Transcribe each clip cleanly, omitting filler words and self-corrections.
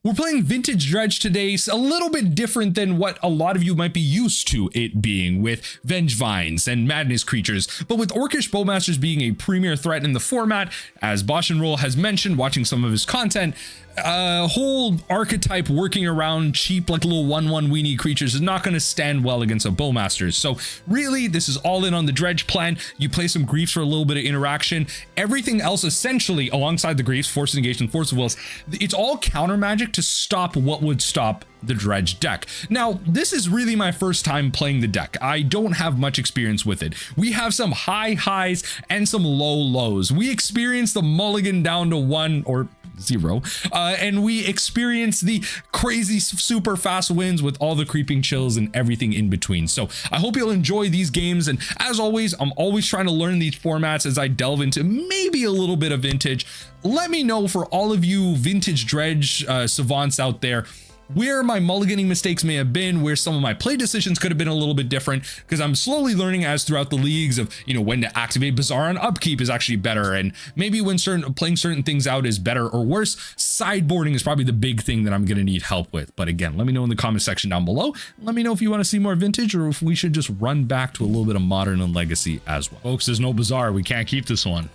We're playing Vintage Dredge today, a little bit different than what a lot of you might be used to it being, with Vengevines and Madness creatures, but with Orcish Bowmasters being a premier threat in the format, as Bosch and Roll has mentioned watching some of his content. Whole archetype working around cheap like little 1/1 weenie creatures is not going to stand well against a Bowmasters. So really this is all in on the Dredge plan. You play some Griefs for a little bit of interaction. Everything else essentially alongside the Griefs, Force of Negation, Force of Wills, it's all counter magic to stop what would stop the Dredge deck. Now this is really my first time playing the deck. I don't have much experience with it. We have some high highs and some low lows. We experienced the mulligan down to 1 or 0, and we experience the crazy super fast wins with all the creeping chills and everything in between. So I hope you'll enjoy these games, and as always I'm always trying to learn these formats as I delve into maybe a little bit of Vintage. Let me know, for all of you Vintage Dredge savants out there, where my mulliganing mistakes may have been, where some of my play decisions could have been a little bit different, because I'm slowly learning as throughout the leagues of, you know, when to activate Bazaar on upkeep is actually better, and maybe when playing certain things out is better or worse. Sideboarding is probably the big thing that I'm going to need help with. But again, let me know in the comment section down below. Let me know if you want to see more Vintage, or if we should just run back to a little bit of Modern and Legacy as well. Folks, there's no Bazaar. We can't keep this one.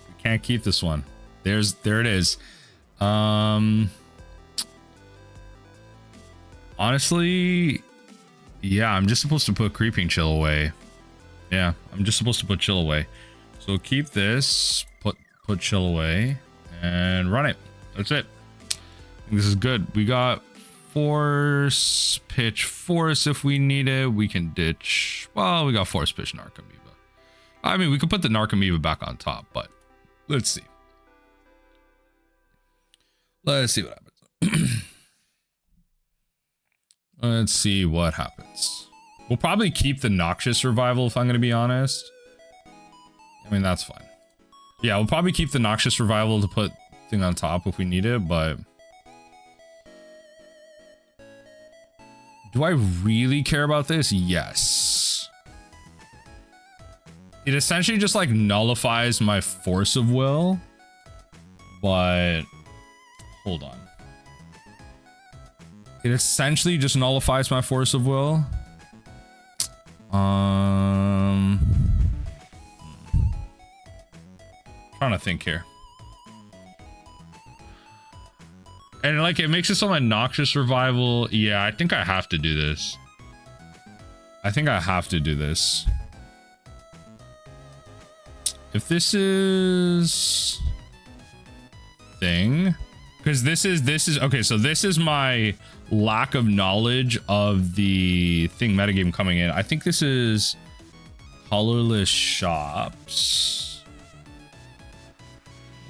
We can't keep this one. There it is. Honestly, yeah, I'm just supposed to put Creeping Chill away. Yeah, I'm just supposed to put Chill away. So keep this, put Chill away, and run it. That's it. I think this is good. We got Force, Pitch, Force if we need it. We can ditch. Well, we got Force, Pitch, Narcomoeba. I mean, we could put the Narcomoeba back on top, but let's see. Let's see what happens. Let's see what happens. We'll probably keep the Noxious Revival if I'm going to be honest. I mean, that's fine. Yeah, we'll probably keep the Noxious Revival to put thing on top if we need it, but... do I really care about this? Yes. It essentially just like nullifies my Force of Will, but... hold on. It essentially just nullifies my Force of Will. Trying to think here. And like it makes it so my Noxious Revival. Yeah, I think I have to do this. I think I have to do this. If this is thing, because this is okay, so this is my lack of knowledge of the thing metagame coming in. I think this is colorless shops,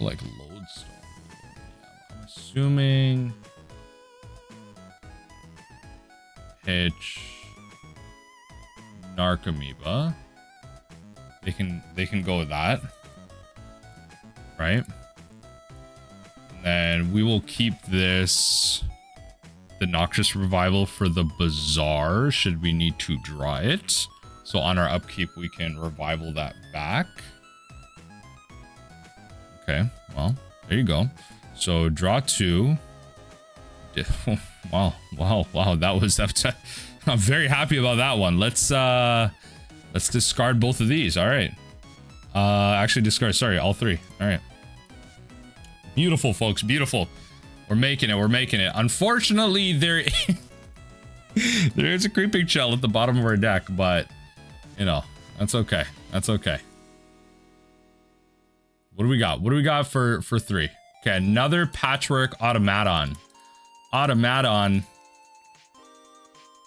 like lodestone. I'm assuming pitch Narcomoeba. They can go with that, right? And we will keep this, the Noxious Revival, for the Bazaar should we need to draw it. So on our upkeep we can revival that back. Okay, well, there you go. So draw 2. Wow, that was I'm very happy about that one. Let's discard both of these. All right. Actually discard, sorry, all 3. All right. Beautiful, folks, beautiful. We're making it. Unfortunately, there is a Creeping Shell at the bottom of our deck, but you know, that's okay. That's okay. What do we got? What do we got for 3? Okay, another Patchwork Automaton.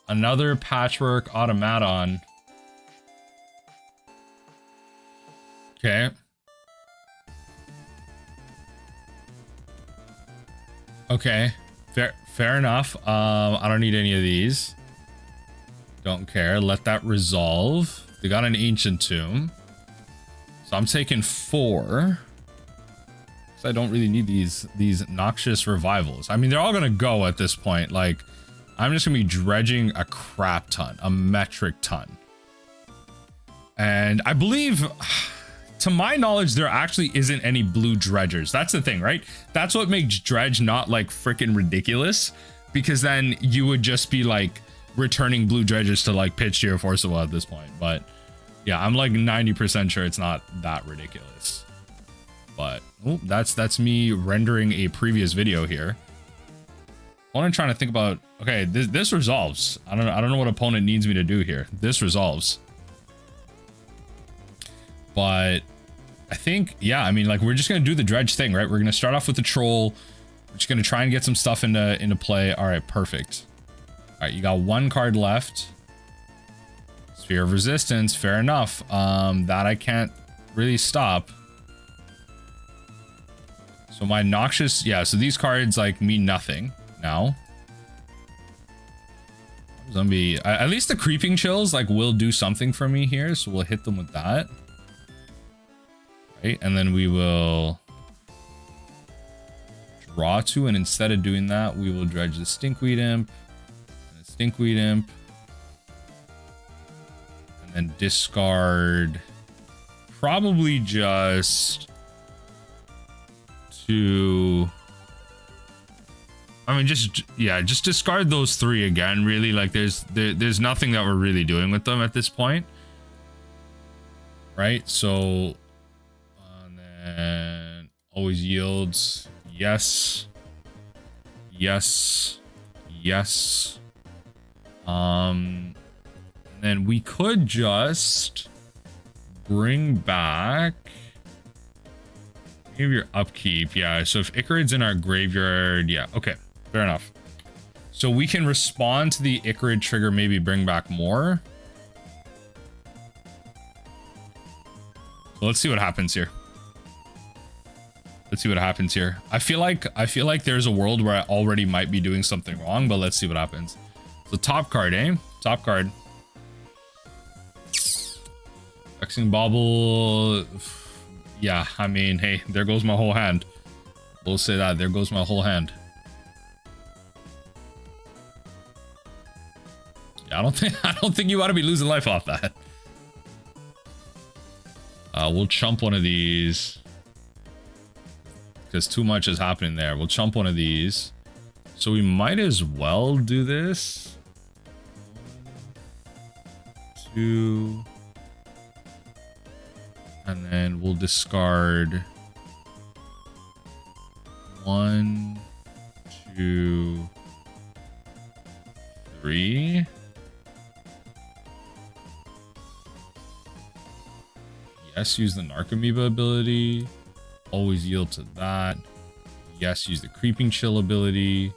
Another Patchwork Automaton. Okay. Okay, fair enough. I don't need any of these. Don't care. Let that resolve. They got an Ancient Tomb, so I'm taking 4. So I don't really need these Noxious Revivals. I mean, they're all gonna go at this point. Like, I'm just gonna be dredging a crap ton, a metric ton. And I believe to my knowledge, there actually isn't any blue dredgers. That's the thing, right? That's what makes dredge not like freaking ridiculous, because then you would just be like returning blue dredges to like pitch to your Force of Will at this point. But yeah, I'm like 90% sure it's not that ridiculous. But oh, that's me rendering a previous video here. What I'm trying to think about, okay, this resolves. I don't know what opponent needs me to do here. This resolves. But I think, yeah, I mean, like, we're just gonna do the dredge thing, right? We're gonna start off with the troll. We're just gonna try and get some stuff into play. All right, perfect. All right, you got one card left. Sphere of Resistance, fair enough. That I can't really stop. So my Noxious, yeah, so these cards like mean nothing now. Zombie, at least the Creeping Chills like will do something for me here, so we'll hit them with that. Right, and then we will draw two, and instead of doing that, we will dredge the Stinkweed Imp, and the Stinkweed Imp, and then discard probably just to, I mean, just, yeah, just discard those three again, really. Like there's nothing that we're really doing with them at this point, right? So and then always yields, yes, yes, yes. And then we could just bring back your upkeep. Yeah, so if Ichorid's in our graveyard, yeah, okay, fair enough. So we can respond to the Ichorid trigger, maybe bring back more. So let's see what happens here. Let's see what happens here. I feel like there's a world where I already might be doing something wrong, but let's see what happens. So top card, eh? Top card. Vexing Bauble. Yeah, I mean, hey, there goes my whole hand. We'll say that. There goes my whole hand. Yeah, I don't think you want to be losing life off that. We'll chump one of these because too much is happening there. We'll chump one of these. So we might as well do this. 1, 2. And then we'll discard 1, 2, 3. Yes, use the Narcomoeba ability. Always yield to that. Yes, use the Creeping Chill ability.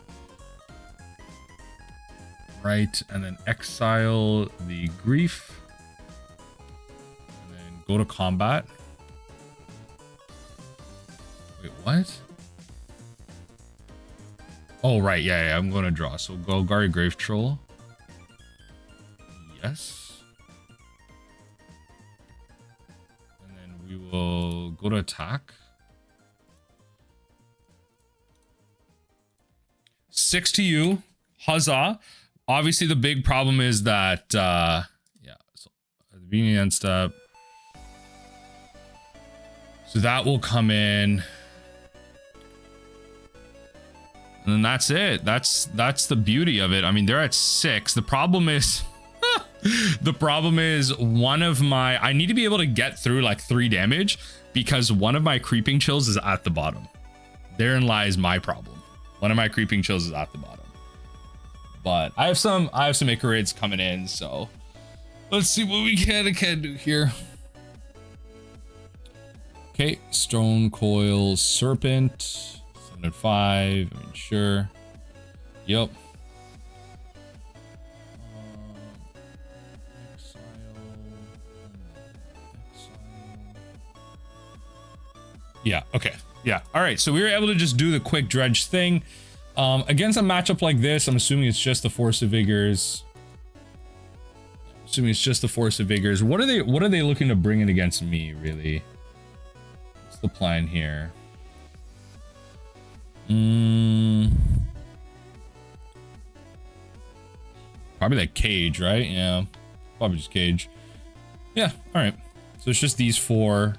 Right, and then exile the Grief. Go to combat. Wait, what? Oh, right. Yeah, I'm going to draw. So Golgari Grave-Troll. Yes. And then we will go to attack. 6 to you. Huzzah. Obviously, the big problem is that, yeah, so at the beginning end step. So that will come in. And then that's it. That's the beauty of it. I mean, they're at 6. The problem is one of my, I need to be able to get through like 3 damage because one of my Creeping Chills is at the bottom. Therein lies my problem. One of my Creeping Chills is at the bottom. But I have some Ichorids coming in, so let's see what we can do here. Okay, Stone Coil Serpent, 7 and 5. I mean, sure. Yep. Yeah. Okay. Yeah. All right. So we were able to just do the quick dredge thing. Against a matchup like this, I'm assuming it's just the Force of Vigors. Assuming it's just the Force of Vigors. What are they looking to bring in against me, really? The plan here. Probably like Cage, right? Yeah, probably just Cage. Yeah, all right. So it's just these 4.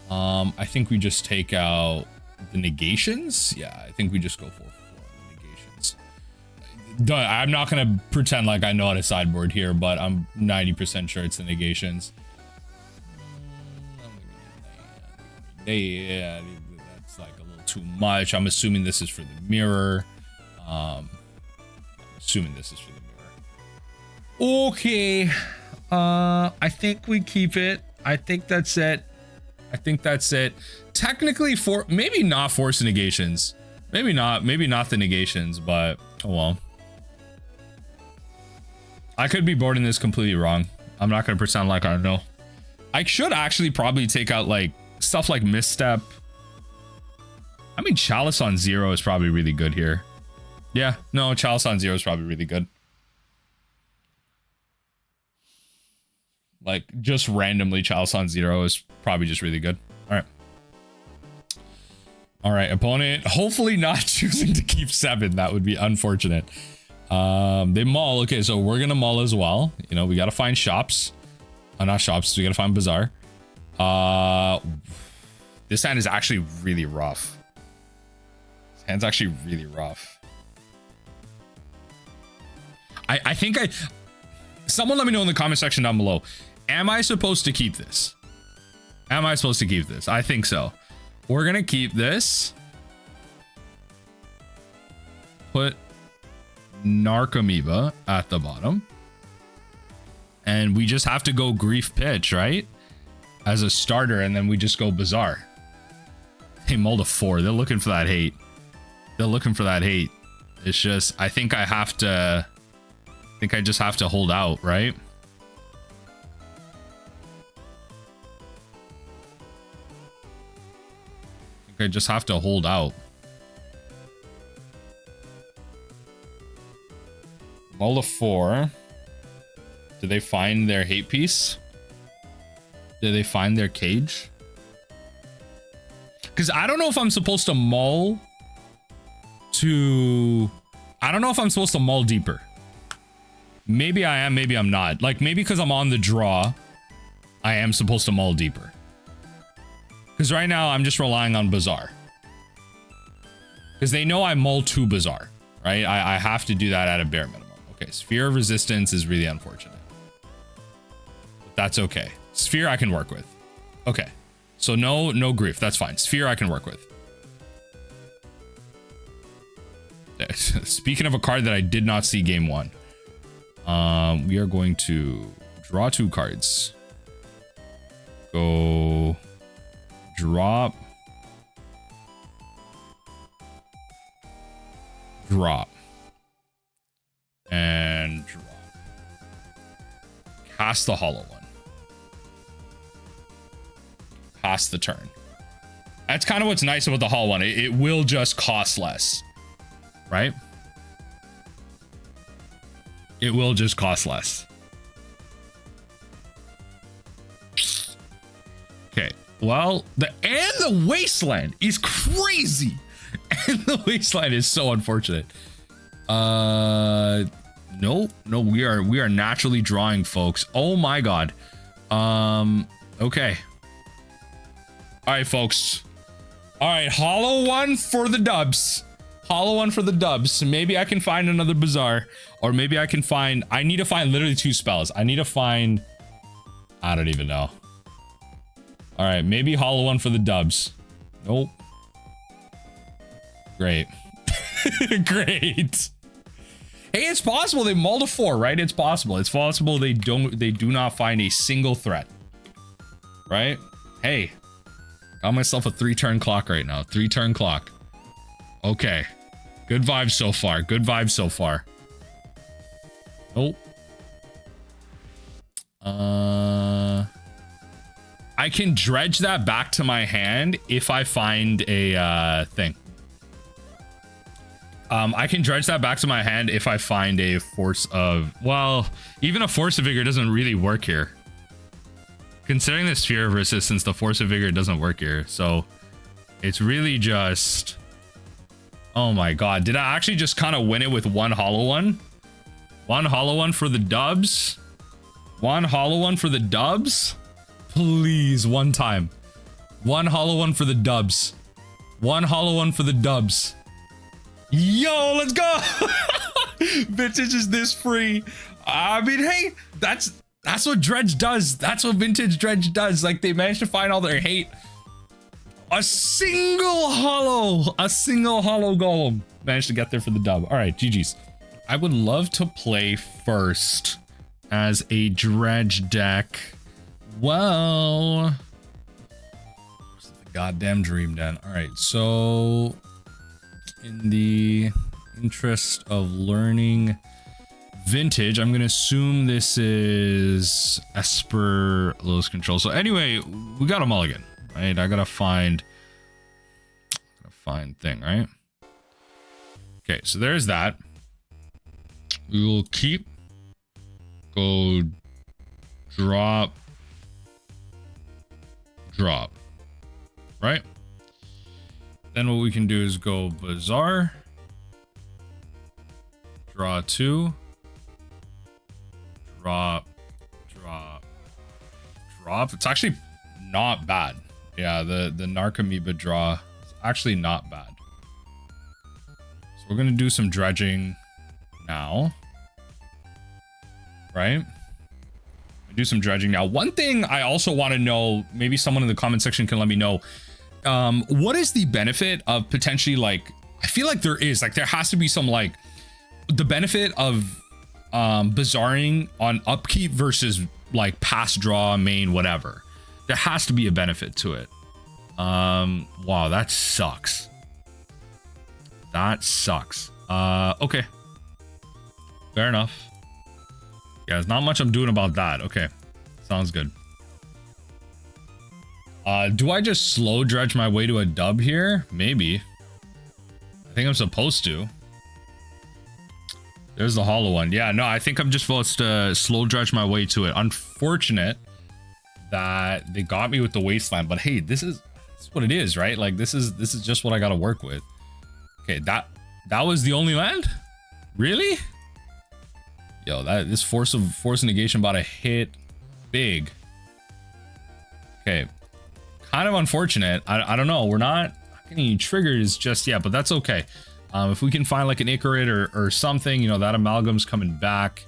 I think we just take out the negations. Yeah, I think we just go for negations. I'm not gonna pretend like I know how to sideboard here, but I'm 90% sure it's the negations. Yeah, that's like a little too much. I'm assuming this is for the mirror. Assuming this is for the mirror. Okay. I think we keep it. I think that's it. Technically, maybe not force negations. Maybe not the negations, but oh well. I could be boarding this completely wrong. I'm not gonna pretend like I know. I should actually probably take out like stuff like Misstep. I mean, Chalice on 0 is probably really good here. Yeah, no, Chalice on 0 is probably really good. Like, just randomly Chalice on 0 is probably just really good. All right. All right, opponent hopefully not choosing to keep 7. That would be unfortunate. They maul. Okay, so we're gonna maul as well. You know, we gotta find shops. Not shops, we gotta find Bazaar. This hand is actually really rough. This hand's actually really rough. I think someone let me know in the comment section down below. Am I supposed to keep this? Am I supposed to keep this? I think so. We're gonna keep this. Put Narcomoeba at the bottom. And we just have to go Grief Pitch, right? As a starter, and then we just go Bazaar. Hey, Mold of 4. They're looking for that hate. They're looking for that hate. It's just, I think I just have to hold out, right? I just have to hold out. Mold of 4. Did they find their hate piece? Did they find their cage? Because I don't know if I'm supposed to mull to... I don't know if I'm supposed to mull deeper. Maybe I am, maybe I'm not. Like, maybe because I'm on the draw, I am supposed to mull deeper. Because right now, I'm just relying on Bazaar. Because they know I mull to Bazaar, right? I have to do that at a bare minimum. Okay, Sphere of Resistance is really unfortunate. But that's okay. Sphere I can work with. Okay. So no grief. That's fine. Sphere I can work with. Speaking of a card that I did not see game 1. We are going to draw 2 cards. Go drop. Drop. And drop. Cast the hollow one. Pass the turn. That's kind of what's nice about the hollow one. It will just cost less. Right? It will just cost less. Okay. Well, the Wasteland is crazy. And the Wasteland is so unfortunate. No, we are naturally drawing, folks. Oh my god. Okay. All right, folks. All right, hollow one for the dubs. Hollow one for the dubs. Maybe I can find another Bazaar, or maybe I can find. I need to find literally 2 spells. I need to find. I don't even know. All right, maybe hollow one for the dubs. Nope. Great. Great. Hey, it's possible they mull to 4, right? It's possible. It's possible they do not find a single threat. Right? Hey. Got myself a 3-turn clock right now. 3-turn clock. Okay. Good vibes so far. Good vibes so far. Nope. I can dredge that back to my hand if I find a thing. I can dredge that back to my hand if I find a force of... Well, even a Force of Vigor doesn't really work here. Considering the Sphere of Resistance, the Force of Vigor doesn't work here. So, it's really just... Oh my god. Did I actually just kind of win it with 1 hollow one? 1 hollow one for the dubs? 1 hollow one for the dubs? Please, one time. One hollow one for the dubs. One hollow one for the dubs. Yo, let's go. Vintage is this free. I mean, hey, that's what Dredge does. That's what Vintage Dredge does. Like, they managed to find all their hate. A single hollow golem managed to get there for the dub. All right, GG's. I would love to play first as a Dredge deck. Well, the goddamn dream den. All right, so in the interest of learning Vintage, I'm gonna assume this is Esper Lurrus control. So anyway, we got a mulligan, right? I gotta find thing, right? Okay, so there's that. We will keep, go drop, right? Then what we can do is go Bazaar, draw 2, drop. It's actually not bad. Yeah, the Narcomoeba draw is actually not bad. So we're gonna do some dredging now, right? Do some dredging now. One thing I also want to know, maybe someone in the comment section can let me know, what is the benefit of potentially, like, I feel like there has to be some, like, the benefit of bazaring on upkeep versus like pass, draw, main, whatever. There has to be a benefit to it. Wow, that sucks. Okay, fair enough. Yeah, there's not much I'm doing about that. Okay, sounds good. Do I just slow dredge my way to a dub here? Maybe. I think I'm supposed to. There's the hollow one. Yeah, no, I think I'm just supposed to slow dredge my way to it. Unfortunate that they got me with the Wasteland, but hey, this is what it is, right? Like, this is just what I gotta work with. Okay, that was the only land? Really? Yo, this Force of Negation about to hit big. Okay, kind of unfortunate. I don't know. We're not getting any triggers just yet, but that's okay. If we can find like an Ichorid or something, you know, that amalgam's coming back.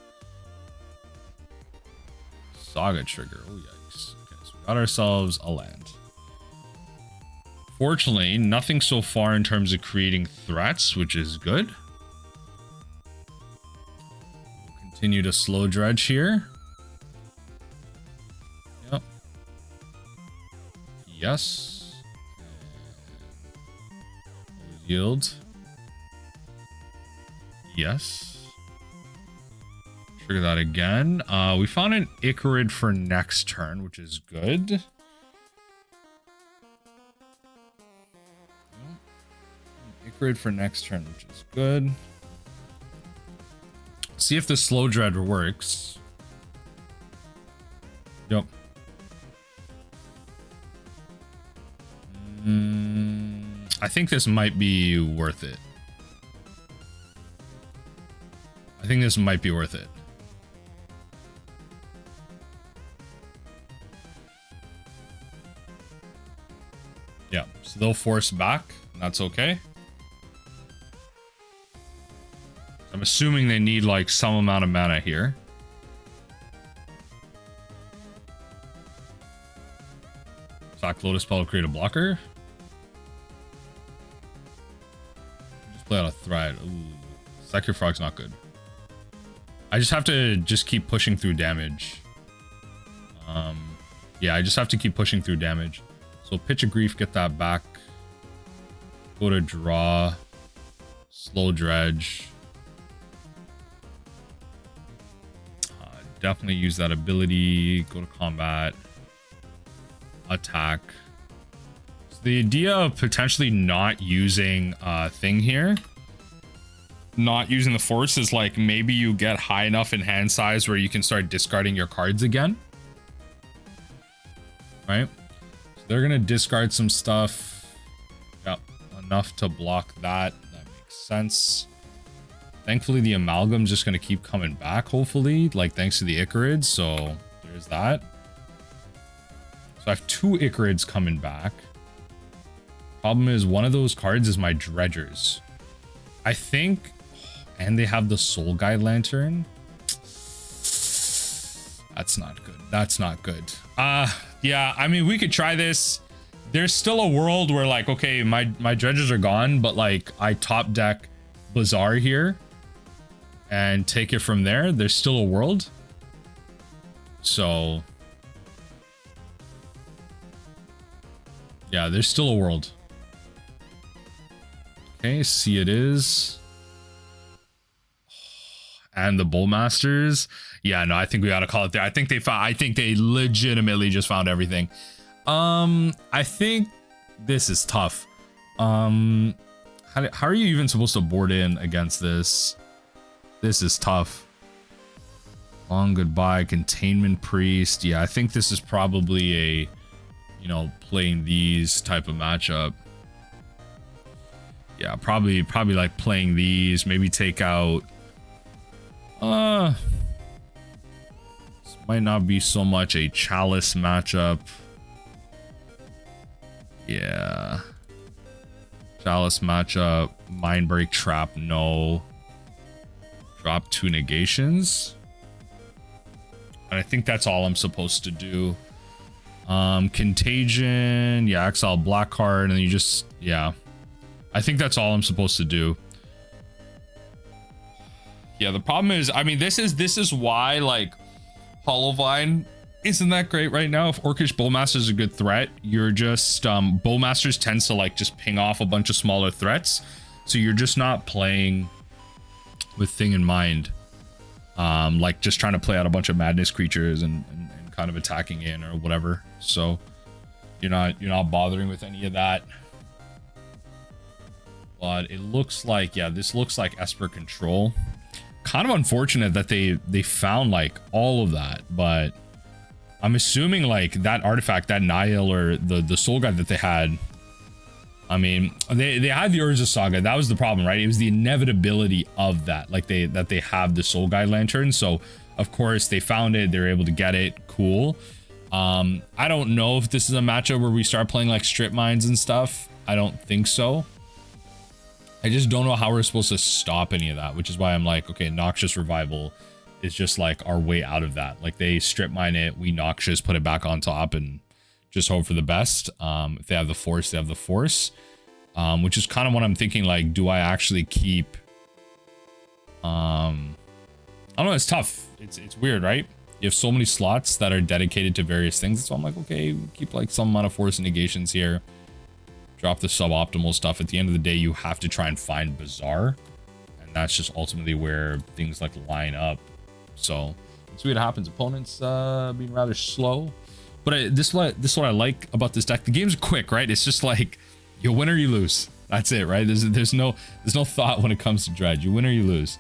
Saga trigger. Oh yikes. Okay, so we got ourselves a land. Fortunately, nothing so far in terms of creating threats, which is good. We'll continue to slow dredge here. Yep. Yes. Yield. Yes. Trigger that again. We found an Ichorid for next turn, which is good. Ichorid for next turn, which is good. See if the slow dredge works. Yep. I think this might be worth it. Yeah, so they'll force back. That's okay. I'm assuming they need like some amount of mana here. Sack Lotus Spell, create a blocker. Just play out a threat. Ooh, Sack your Frog's not good. I just have to keep pushing through damage. Yeah, I just have to keep pushing through damage. So Pitch of Grief, get that back. Go to draw. Slow dredge. Definitely use that ability. Go to combat. Attack. So the idea of potentially not using thing here, not using the force, is like maybe you get high enough in hand size where you can start discarding your cards again. Right? So they're gonna discard some stuff. Yep, enough to block that. That makes sense. Thankfully, the amalgam's just going to keep coming back, hopefully, like thanks to the Ichorids. So there's that. So I have 2 Ichorids coming back. Problem is, one of those cards is my dredgers. I think, and they have the Soul Guide Lantern. That's not good. That's not good. Yeah, I mean, we could try this. There's still a world where like, okay, my dredgers are gone, but like I top deck Bazaar here and take it from there. There's still a world. So yeah, there's still a world. Okay, see it is. And the Bullmasters. Yeah, no, I think we gotta call it there. I think they legitimately just found everything. I think this is tough. How are you even supposed to board in against this? This is tough. Long Goodbye, Containment Priest. Yeah, I think this is probably a, you know, playing these type of matchup. Yeah, probably like playing these, maybe take out this might not be so much a Chalice matchup. Yeah. Chalice matchup, Mindbreak Trap, no. Drop 2 negations. And I think that's all I'm supposed to do. Contagion, yeah, exile black card, and then you just, yeah. I think that's all I'm supposed to do. Yeah, the problem is, I mean, this is why like Hollowvine isn't that great right now. If Orcish Bowmaster is a good threat, you're just Bowmasters tends to like just ping off a bunch of smaller threats, so you're just not playing with thing in mind, like just trying to play out a bunch of madness creatures and kind of attacking in or whatever. So you're not bothering with any of that. But it looks like, yeah, this looks like Esper control. Kind of unfortunate that they found like all of that, but I'm assuming like that artifact, that Nihil or the Soul Guide that they had, I mean, they had the Urza Saga. That was the problem, right? It was the inevitability of that, like they have the Soul Guide Lantern. So of course they found it, they're able to get it. Cool. I don't know if this is a matchup where we start playing like strip mines and stuff. I don't think so. I just don't know how we're supposed to stop any of that, which is why I'm like, okay, Noxious Revival is just like our way out of that. Like they strip mine it, we Noxious, put it back on top and just hope for the best. If they have the Force, they have the Force, which is kind of what I'm thinking. Like, do I actually keep, I don't know, it's tough. It's weird, right? You have so many slots that are dedicated to various things. So I'm like, okay, keep like some amount of Force negations here. Drop the suboptimal stuff. At the end of the day, you have to try and find Bazaar, and that's just ultimately where things like line up. So let's see what happens. Opponents being rather slow, but this is what I like about this deck. The game's quick, right? It's just like you win or you lose. That's it, right? There's no thought when it comes to Dredge. You win or you lose.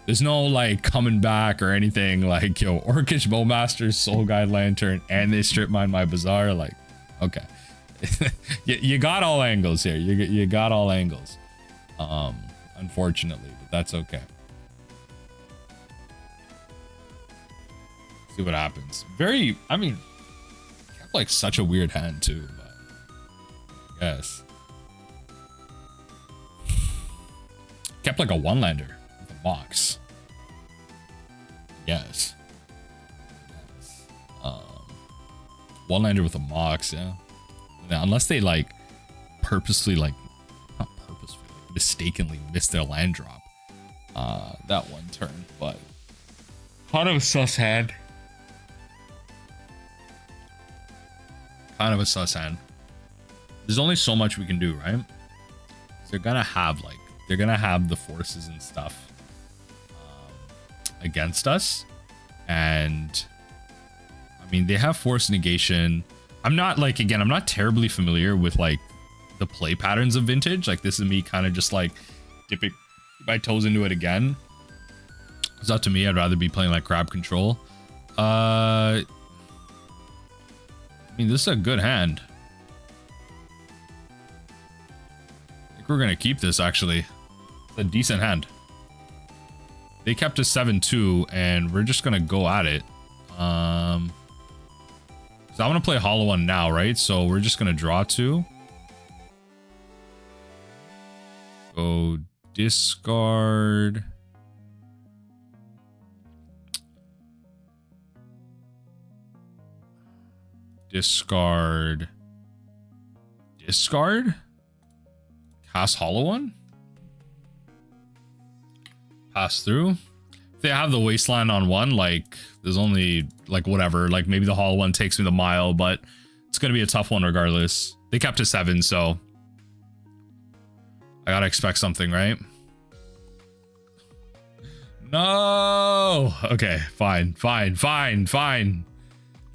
There's no like coming back or anything. Like, yo, Orcish Bowmaster, Soul Guide Lantern, and they strip mine my Bazaar. Like, okay. you got all angles here. You got all angles. Unfortunately, but that's okay. See what happens. Very, I mean, kept like such a weird hand too, but yes. Kept like a one-lander with a Mox. Yes. One-lander with a Mox, yeah. Now, unless they like purposely, like not purposefully, like, mistakenly missed their land drop that one turn, but kind of a sus hand. Kind of a sus hand. There's only so much we can do, right? So they're gonna have the forces and stuff against us, and I mean they have force negation. I'm not like, again, I'm not terribly familiar with like the play patterns of Vintage. Like this is me kind of just like dipping my toes into it again. It's up to me. I'd rather be playing like grab control. I mean, this is a good hand. I think we're going to keep this actually. It's a decent hand. They kept us 7-2 and we're just going to go at it. So I'm going to play Hollow One now, right? So we're just going to draw 2. Go discard. Discard. Discard? Cast Hollow One? Pass through? If they have the Wasteland on one, like, there's only, like, whatever. Like, maybe the Hollow One takes me the mile, but it's going to be a tough one regardless. They kept to 7, so I gotta expect something, right? No! Okay, fine, fine, fine, fine.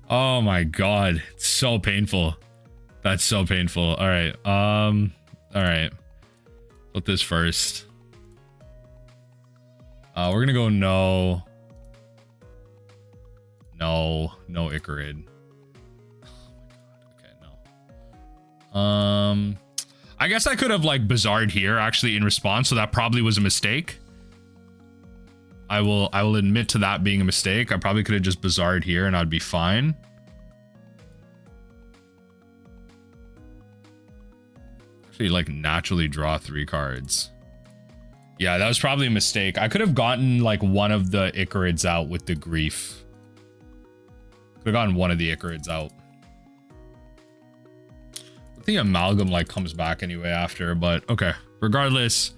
Oh my god, it's so painful. That's so painful. All right, all right. Put this first. We're gonna go no. No Ichorid. Okay, no. I guess I could have like Bazaar'd here actually in response, so that probably was a mistake. I will admit to that being a mistake. I probably could have just Bazaar'd here and I'd be fine. Actually, like naturally draw 3 cards. Yeah, that was probably a mistake. I could have gotten like one of the Ichorids out with the Grief. Could have gotten one of the Ichorids out. The Amalgam like comes back anyway after, but okay. Regardless,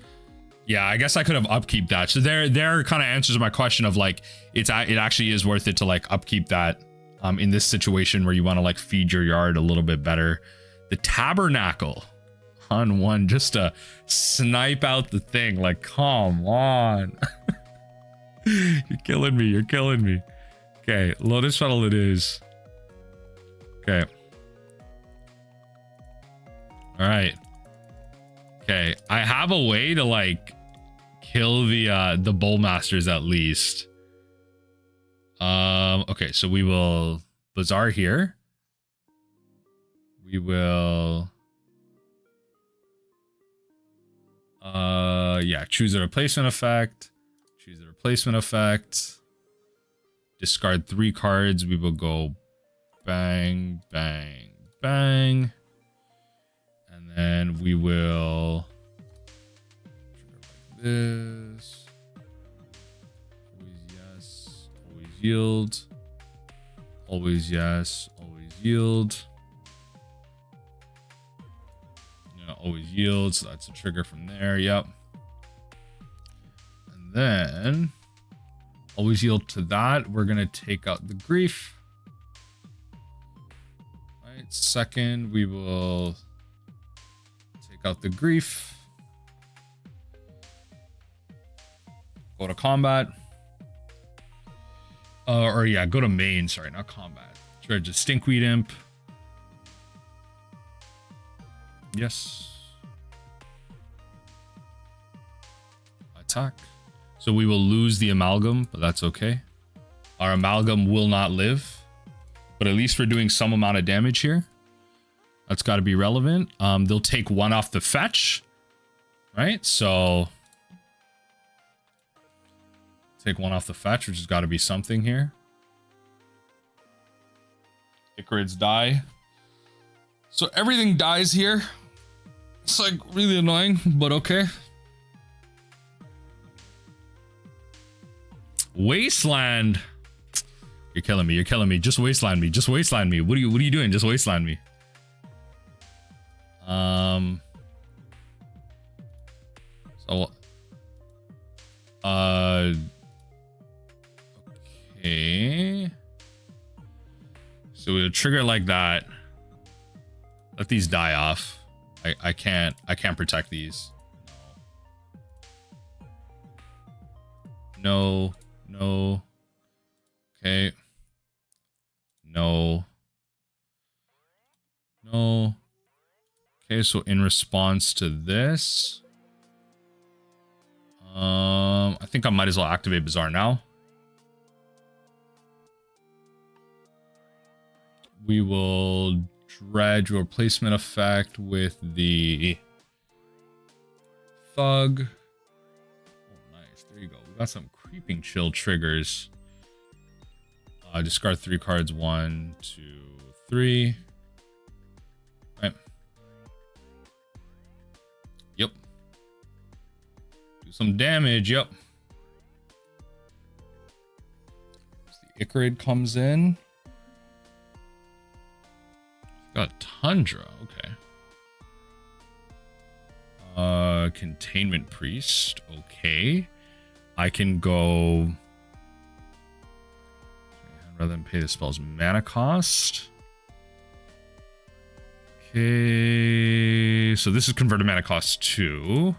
yeah, I guess I could have upkeep that. So there kind of answers my question of like it actually is worth it to like upkeep that in this situation where you want to like feed your yard a little bit better. The Tabernacle on 1 just to snipe out the thing. Like, come on. You're killing me. You're killing me. Okay, Lotus Petal it is. Okay. All right. Okay, I have a way to like kill the Bowlmasters at least. Okay, so we will Bazaar here. We will yeah, choose a replacement effect. Choose a replacement effect. Discard 3 cards. We will go bang, bang, bang. And then we will like this. Always yes. Always yield. Always yes. Always yield. Yeah, always yield. So that's a trigger from there. Yep. And then always yield to that. We're gonna take out the Grief. Right. Second, we will out the Grief. Go to combat. Or yeah, go to main. Sorry, not combat. Dredge a Stinkweed Imp. Yes. Attack. So we will lose the Amalgam, but that's okay. Our Amalgam will not live, but at least we're doing some amount of damage here. That's got to be relevant. They'll take 1 off the fetch, right? So take 1 off the fetch, which has got to be something here. Ichorids die. So everything dies here. It's like really annoying, but okay. Wasteland. You're killing me. You're killing me. Just Wasteland me. Just Wasteland me. What are you doing? Just Wasteland me. So okay. So we'll trigger like that. Let these die off. I can't protect these. No. No. Okay. No. No. Okay, so in response to this, I think I might as well activate Bazaar now. We will dredge a replacement effect with the Thug. Oh, nice. There you go. We got some creeping chill triggers. Discard 3 cards. 1, 2, 3. Right. Yep. Do some damage. Yep. The Ichorid comes in. Got Tundra. Okay. Containment Priest. Okay. I can go. Rather than pay the spell's mana cost. Okay. So this is converted mana cost 2.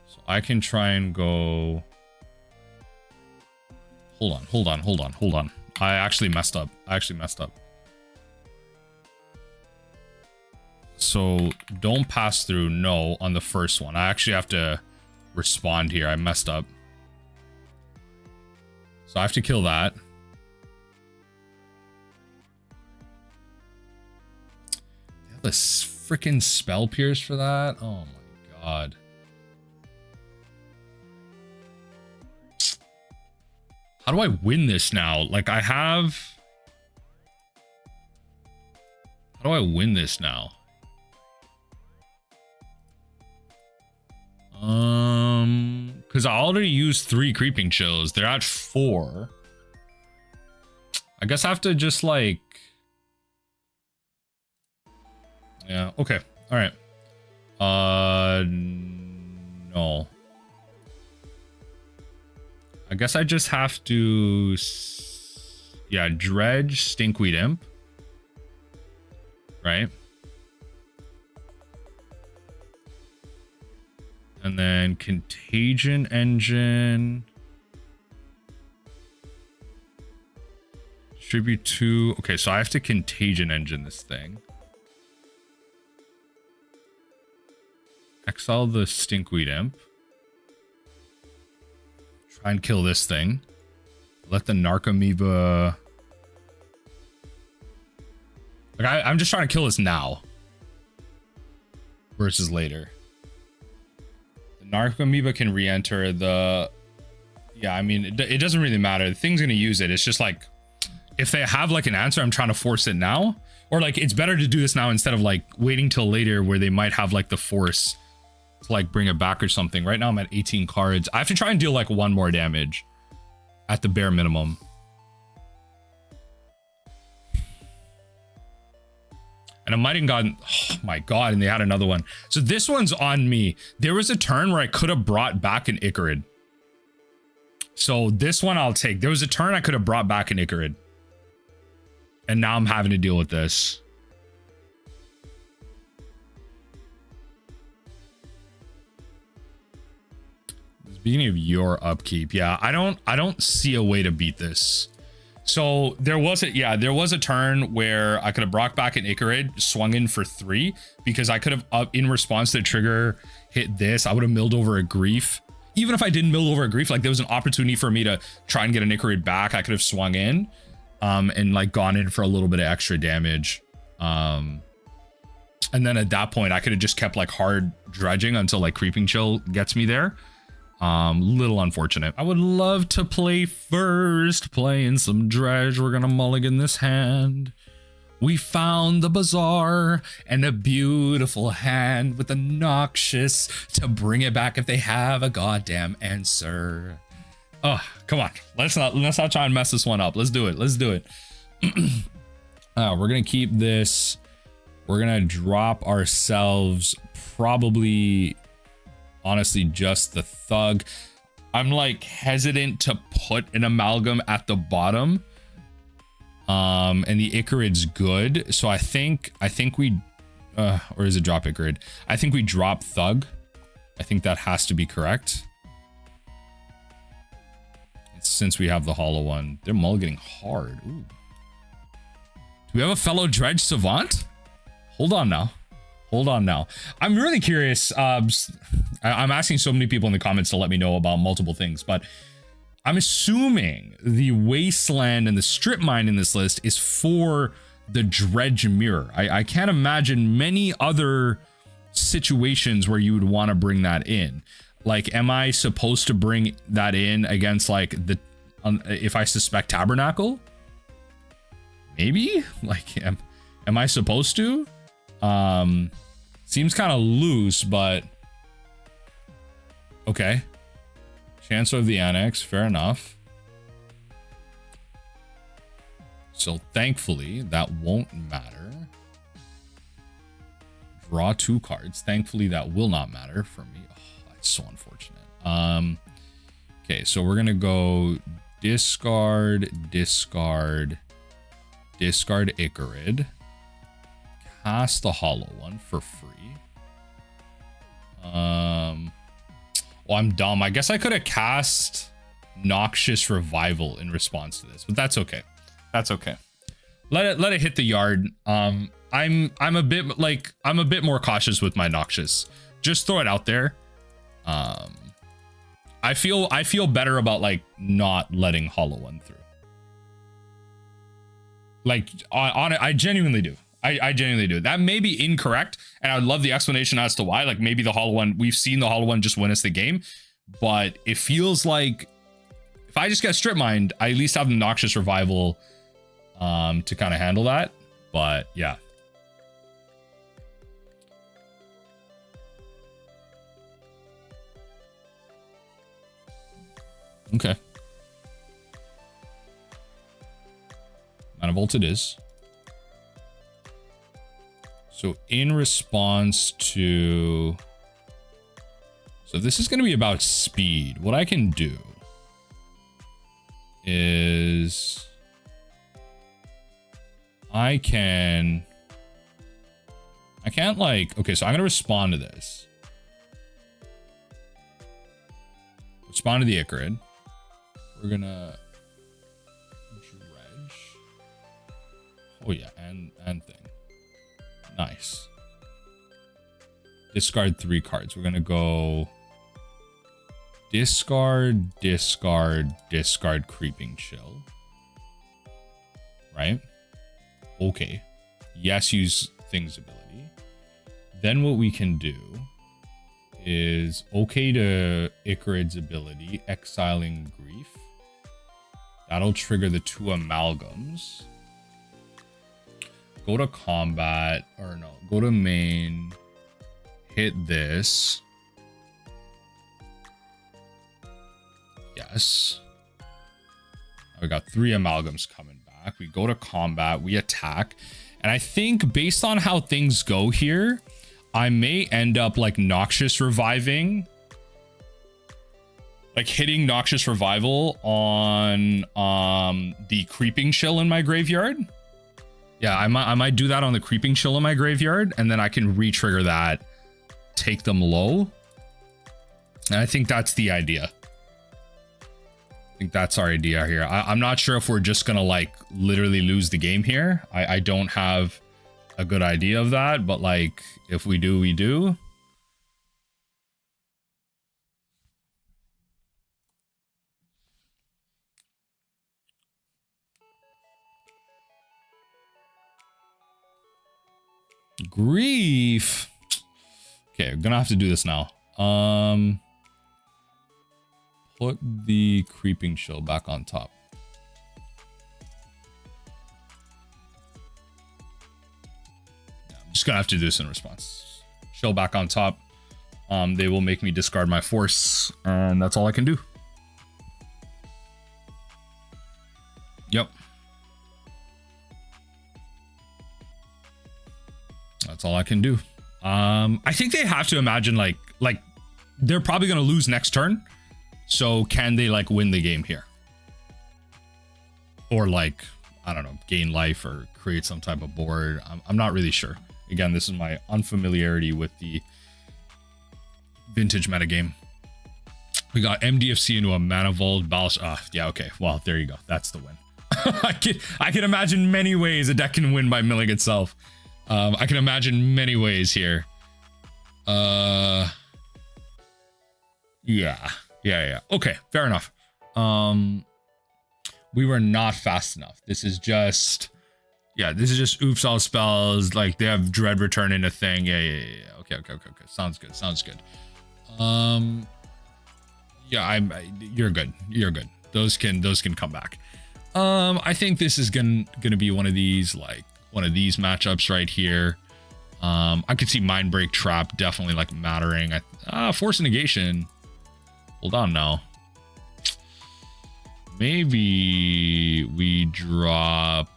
So I can try and go. Hold on. I actually messed up. So don't pass through. No, on the first one. I actually have to respond here. I messed up. So I have to kill that. They have this freaking spell pierce for that. Oh my god. How do I win this now? Like I have. How do I win this now? Because I already used 3 creeping chills. They're at 4. I guess I have to just like. Yeah. Okay. All right. No. I guess I just have to. Yeah. Dredge Stinkweed Imp. Right. And then Contagion Engine. Distribute 2. Okay, so I have to Contagion Engine this thing. Exile the Stinkweed Imp. Try and kill this thing. Let the Narcomoeba. Like I'm just trying to kill this now. Versus later. Narcomoeba can re-enter the. Yeah, I mean, it doesn't really matter. The thing's gonna use it. It's just like, if they have like an answer, I'm trying to force it now. Or like, it's better to do this now instead of like waiting till later where they might have like the force to like bring it back or something. Right now I'm at 18 cards. I have to try and deal like 1 more damage at the bare minimum. And I might have gotten, oh my god, and they had another one. So this one's on me. There was a turn where I could have brought back an Ichorid. So this one I'll take. There was a turn I could have brought back an Ichorid. And now I'm having to deal with this. It's the beginning of your upkeep. Yeah, I don't see a way to beat this. So there was a turn where I could have brought back an Ichorid, swung in for 3, because I could have, in response to the trigger, hit this. I would have milled over a Grief. Even if I didn't mill over a Grief, like there was an opportunity for me to try and get an Ichorid back. I could have swung in, and like gone in for a little bit of extra damage. And then at that point, I could have just kept like hard dredging until like Creeping Chill gets me there. Little unfortunate. I would love to play first, playing some dredge. We're gonna mulligan this hand. We found the Bazaar and a beautiful hand with the Noxious to bring it back if they have a goddamn answer. Oh, come on. Let's not try and mess this one up. Let's do it. We're gonna keep this. We're gonna drop ourselves probably, honestly, just the Thug. I'm like hesitant to put an Amalgam at the bottom. And the Ichorid's good. So I think we, or is it drop Ichorid? I think we drop Thug. I think that has to be correct. Since we have the hollow one. They're mulliganing hard. Ooh. Do we have a fellow Dredge Savant? Hold on now. I'm really curious. I'm asking so many people in the comments to let me know about multiple things, but I'm assuming the Wasteland and the Strip Mine in this list is for the Dredge Mirror. I can't imagine many other situations where you would want to bring that in. Like, am I supposed to bring that in against like the, if I suspect Tabernacle? Maybe? Like, am I supposed to? Seems kind of loose, but Okay. Chance of the Annex, fair enough. So thankfully, that won't matter. Draw 2 cards. Thankfully, that will not matter for me. Oh, that's so unfortunate. Okay, so we're gonna go discard, discard, discard Ichorid. Cast the hollow one for free. Well, I'm dumb. I guess I could have cast Noxious Revival in response to this, but that's okay. That's okay. Let it hit the yard. I'm a bit like, I'm a bit more cautious with my Noxious. Just throw it out there. I feel better about like not letting hollow one through. Like on it, I genuinely do. I genuinely do. That may be incorrect, and I would love the explanation as to why. Like maybe the hollow one, we've seen the hollow one just win us the game, but it feels like if I just get strip mined, I at least have the Noxious Revival to kind of handle that. But yeah. Okay. Mana Vault it is. So in response to... So this is going to be about speed. What I can do is... I can't like... Okay, so I'm going to respond to this. Respond to the Ichorid. We're going to... Dredge. Oh yeah, and thing. Nice. Discard 3 cards. We're gonna go discard, discard, discard Creeping Chill. Right? Okay. Yes, use Thing's ability. Then what we can do is okay to Ichorid's ability, Exiling Grief. That'll trigger the 2 amalgams. Go to combat, or no, go to main, hit this. Yes. We got 3 amalgams coming back. We go to combat, we attack. And I think based on how things go here, I may end up like Noxious Reviving. Like hitting Noxious Revival on the Creeping Chill in my graveyard. Yeah, I might do that on the Creeping Chill in my graveyard, and then I can re-trigger that, take them low. And I think that's the idea. I think that's our idea here. I'm not sure if we're just gonna like literally lose the game here. I don't have a good idea of that, but like if we do, we do. Grief. Okay, I'm gonna have to do this now. Put the Creeping Chill back on top. Yeah, I'm just gonna have to do this in response. Chill back on top. They will make me discard my force, and that's all I can do. Yep. That's all I can do. I think they have to imagine like they're probably gonna lose next turn. So can they like win the game here? Or like, I don't know, gain life or create some type of board. I'm not really sure. Again, this is my unfamiliarity with the vintage metagame. We got MDFC into a Mana Vault. Yeah, okay. Well, there you go. That's the win. I can imagine many ways a deck can win by milling itself. I can imagine many ways here. Yeah. Okay, fair enough. We were not fast enough. This is just, yeah, this is just oops all spells. Like they have Dread return into thing. Yeah. Okay. Sounds good. Yeah, you're good. Those can come back. I think this is gonna be one of these matchups right here. I could see Mindbreak Trap definitely like mattering. Force of Negation. Hold on now. Maybe we drop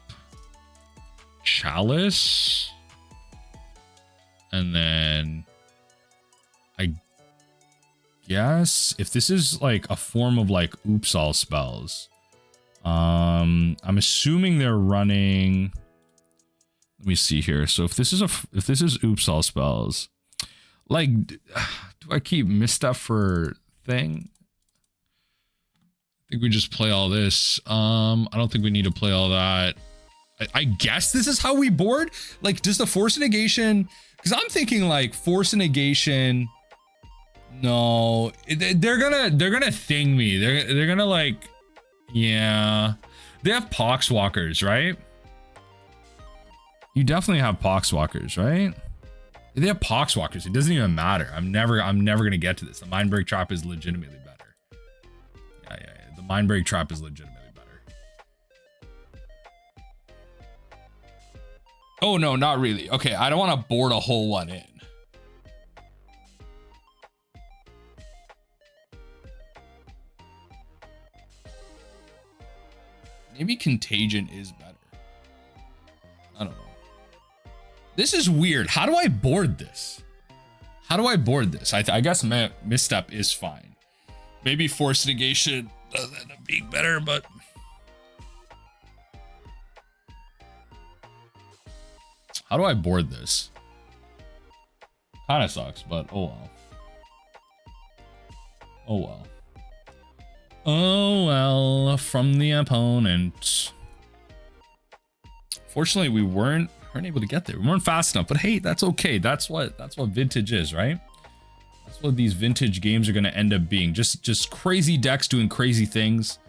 Chalice. And then I guess if this is like a form of like oops all spells, I'm assuming they're running. Let me see here. So if this is oops all spells, like, do I keep misstep for thing? I think we just play all this. I don't think we need to play all that. I guess this is how we board. Like, does the Force of Negation? Because I'm thinking like Force of Negation. No, they're gonna thing me. They're gonna like, yeah. They have Poxwalkers, right? You definitely have Poxwalkers, right? They have Poxwalkers. It doesn't even matter. I'm never gonna get to this. The Mindbreak Trap is legitimately better. Yeah. The Mindbreak Trap is legitimately better. Oh no, not really. Okay, I don't want to board a whole one in. Maybe Contagion is better. I don't know. This is weird. How do I board this? How do I board this? I guess Misstep is fine. Maybe Force Negation does end up being better, but how do I board this? Kind of sucks, but oh well. Oh well. Oh well, from the opponent. Fortunately, we weren't able to get there. We weren't fast enough, but hey, that's okay. That's what vintage is, right? That's what these vintage games are going to end up being. Just crazy decks doing crazy things.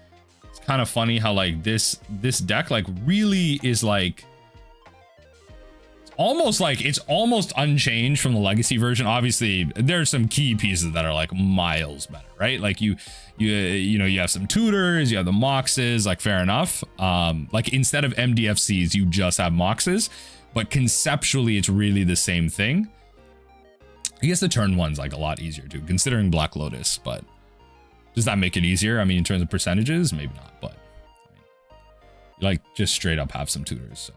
It's kind of funny how like this deck like really is like it's almost unchanged from the legacy version. Obviously there's some key pieces that are like miles better, right? Like you have some tutors, you have the moxes, like fair enough. Like instead of MDFCs you just have moxes, but conceptually it's really the same thing. I guess the turn one's like a lot easier too, considering Black Lotus, but does that make it easier? I mean, in terms of percentages, maybe not, but I mean, you like just straight up have some tutors, so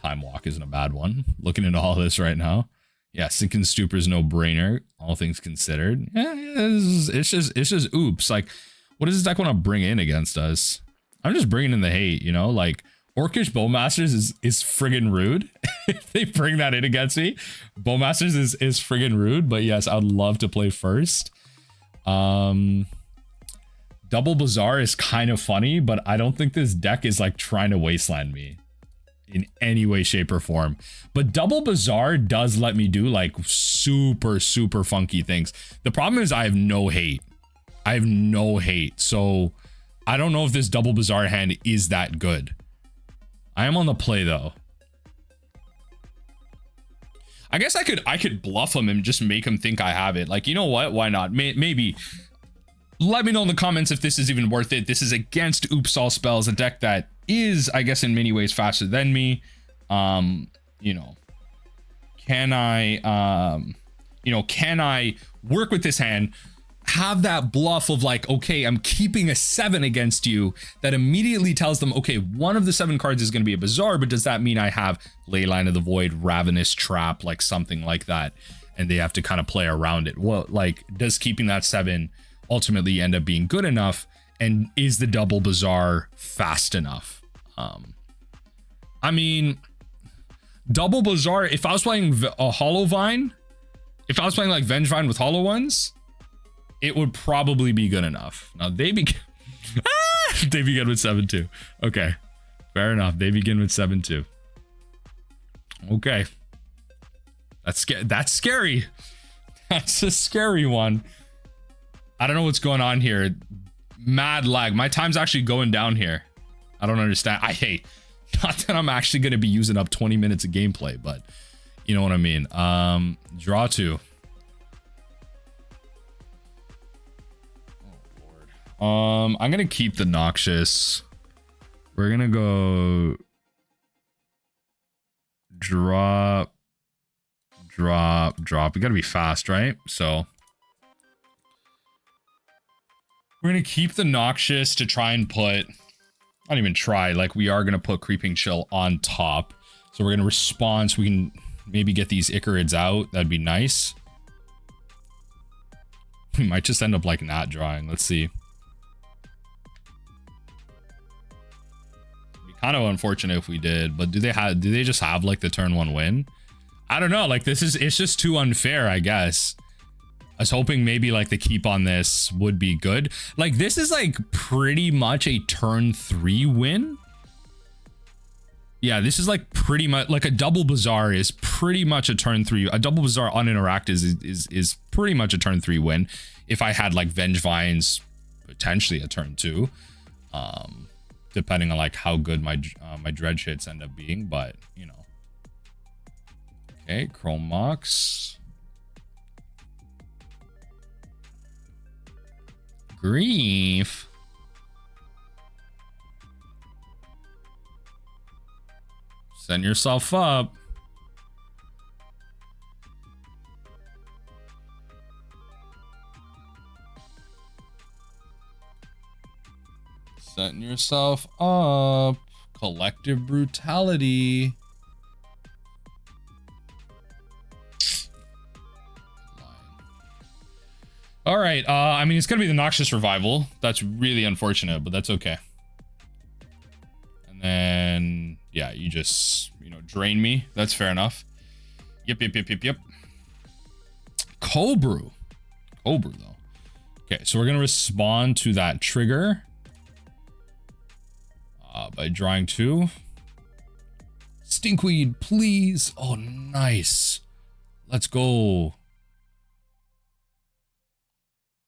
Time Walk isn't a bad one. Looking into all this right now. Yeah, Sinking Stupor's no brainer, all things considered. Yeah, it's just oops. Like, what does this deck want to bring in against us? I'm just bringing in the hate, you know, like Orcish Bowmasters is friggin' rude. If they bring that in against me, Bowmasters is friggin' rude, but yes, I'd love to play first. Double Bazaar is kind of funny, but I don't think this deck is like trying to Wasteland me in any way, shape, or form. But Double Bazaar does let me do like super funky things. The problem is I have no hate. So I don't know if this Double Bazaar hand is that good. I am on the play though. I guess I could bluff him and just make him think I have it. Like, you know what? Why not? Maybe. Let me know in the comments if this is even worth it. This is against Oops All Spells, a deck that is, I guess, in many ways faster than me. You know, can I work with this hand, have that bluff of like, okay, I'm keeping a 7 against you, that immediately tells them, okay, one of the 7 cards is going to be a Bazaar, but does that mean I have Leyline of the Void, Ravenous Trap, like something like that, and they have to kind of play around it? Well, like, does keeping that 7 ultimately end up being good enough, and is the Double Bazaar fast enough? I mean, Double Bazaar, if I was playing a Hollow Vine, if I was playing like Vengevine with Hollow Ones, it would probably be good enough. Now they begin they begin with 7-2. Okay, fair enough. They begin with 7-2. Okay, that's scary. That's a scary one. I don't know what's going on here. Mad lag. My time's actually going down here. I don't understand. Not that I'm actually going to be using up 20 minutes of gameplay, but you know what I mean. Draw 2. Oh Lord. I'm going to keep the Noxious. We're going to go drop. We got to be fast, right? So We're gonna keep the Noxious to try and put, not even try, like we are gonna put Creeping Chill on top. So we're gonna respond so we can maybe get these Ichorids out. That'd be nice. We might just end up like not drawing. Let's see. It'd be kind of unfortunate if we did, but do they just have like the turn 1 win? I don't know. Like it's just too unfair, I guess. I was hoping maybe like the keep on this would be good. Like this is like pretty much a turn 3 win. Yeah, this is like pretty much like a double Bazaar is pretty much a turn 3. A double Bazaar on Interact is pretty much a turn 3 win. If I had like Vengevines, potentially a turn 2, depending on like how good my my dredge hits end up being, but you know. Okay, Chrome Mox. Grief. Send yourself up. Setting yourself up. Collective Brutality. All right. I mean, it's going to be the Noxious Revival. That's really unfortunate, but that's okay. And then, yeah, you just, you know, drain me. That's fair enough. Yep. Cobra, though. Okay, so we're going to respond to that trigger by drawing 2. Stinkweed, please. Oh, nice. Let's go.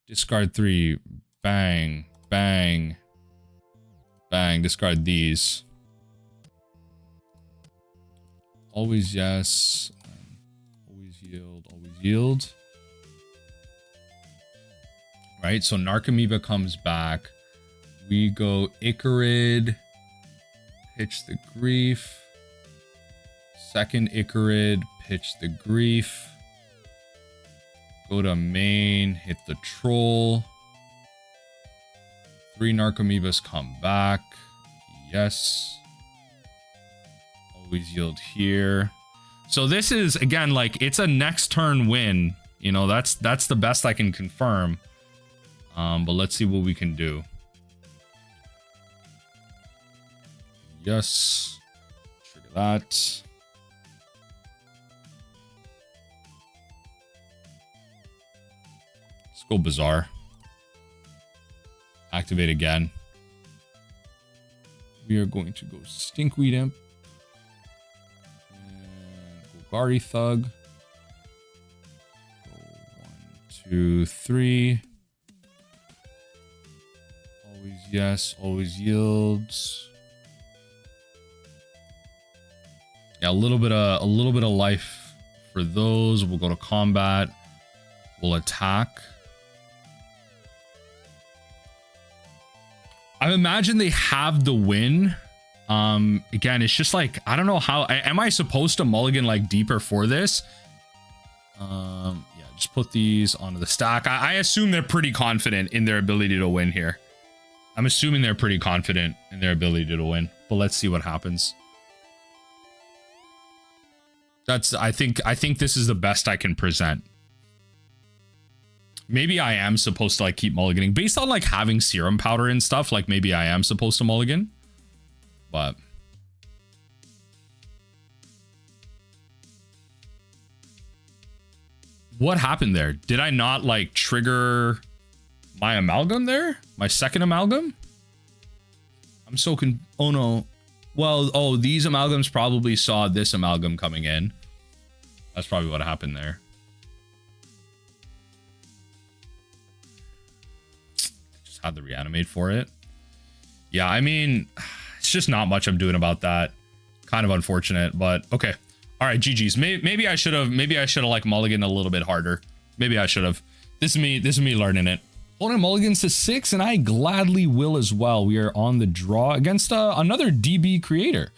Discard 3. Bang. Bang. Bang. Discard these. Always yes. Always yield. Always yield. Right, so Narcomoeba comes back. We go Ichorid. Pitch the Grief. Second Ichorid. Pitch the Grief. Go to main, hit the troll. 3 Narcomoebas come back. Yes. Always yield here. So this is, again, like, it's a next turn win. You know, that's the best I can confirm. But let's see what we can do. Yes. Trigger that. Go Bazaar. Activate again. We are going to go Stinkweed Imp. And Golgari Thug. Go 1, 2, 3. Always yes, always yields. Yeah, a little bit of life for those. We'll go to combat. We'll attack. I imagine they have the win. Again, it's just like, I don't know how, am I supposed to mulligan like deeper for this? Yeah, just put these onto the stack. I assume they're pretty confident in their ability to win here. I'm assuming they're pretty confident in their ability to win, but let's see what happens. I think this is the best I can present. Maybe I am supposed to like keep mulliganing based on like having Serum Powder and stuff. Like maybe I am supposed to mulligan, but what happened there? Did I not like trigger my amalgam there? My second amalgam? I'm so oh no. Well, oh, these amalgams probably saw this amalgam coming in. That's probably what happened there. Had to reanimate for it. Yeah, I mean, it's just not much I'm doing about that. Kind of unfortunate, but okay. All right, GG's. Maybe I should have like mulliganed a little bit harder. Maybe I should have. This is me learning it. Opponent mulligans to 6, and I gladly will as well. We are on the draw against another DB creator.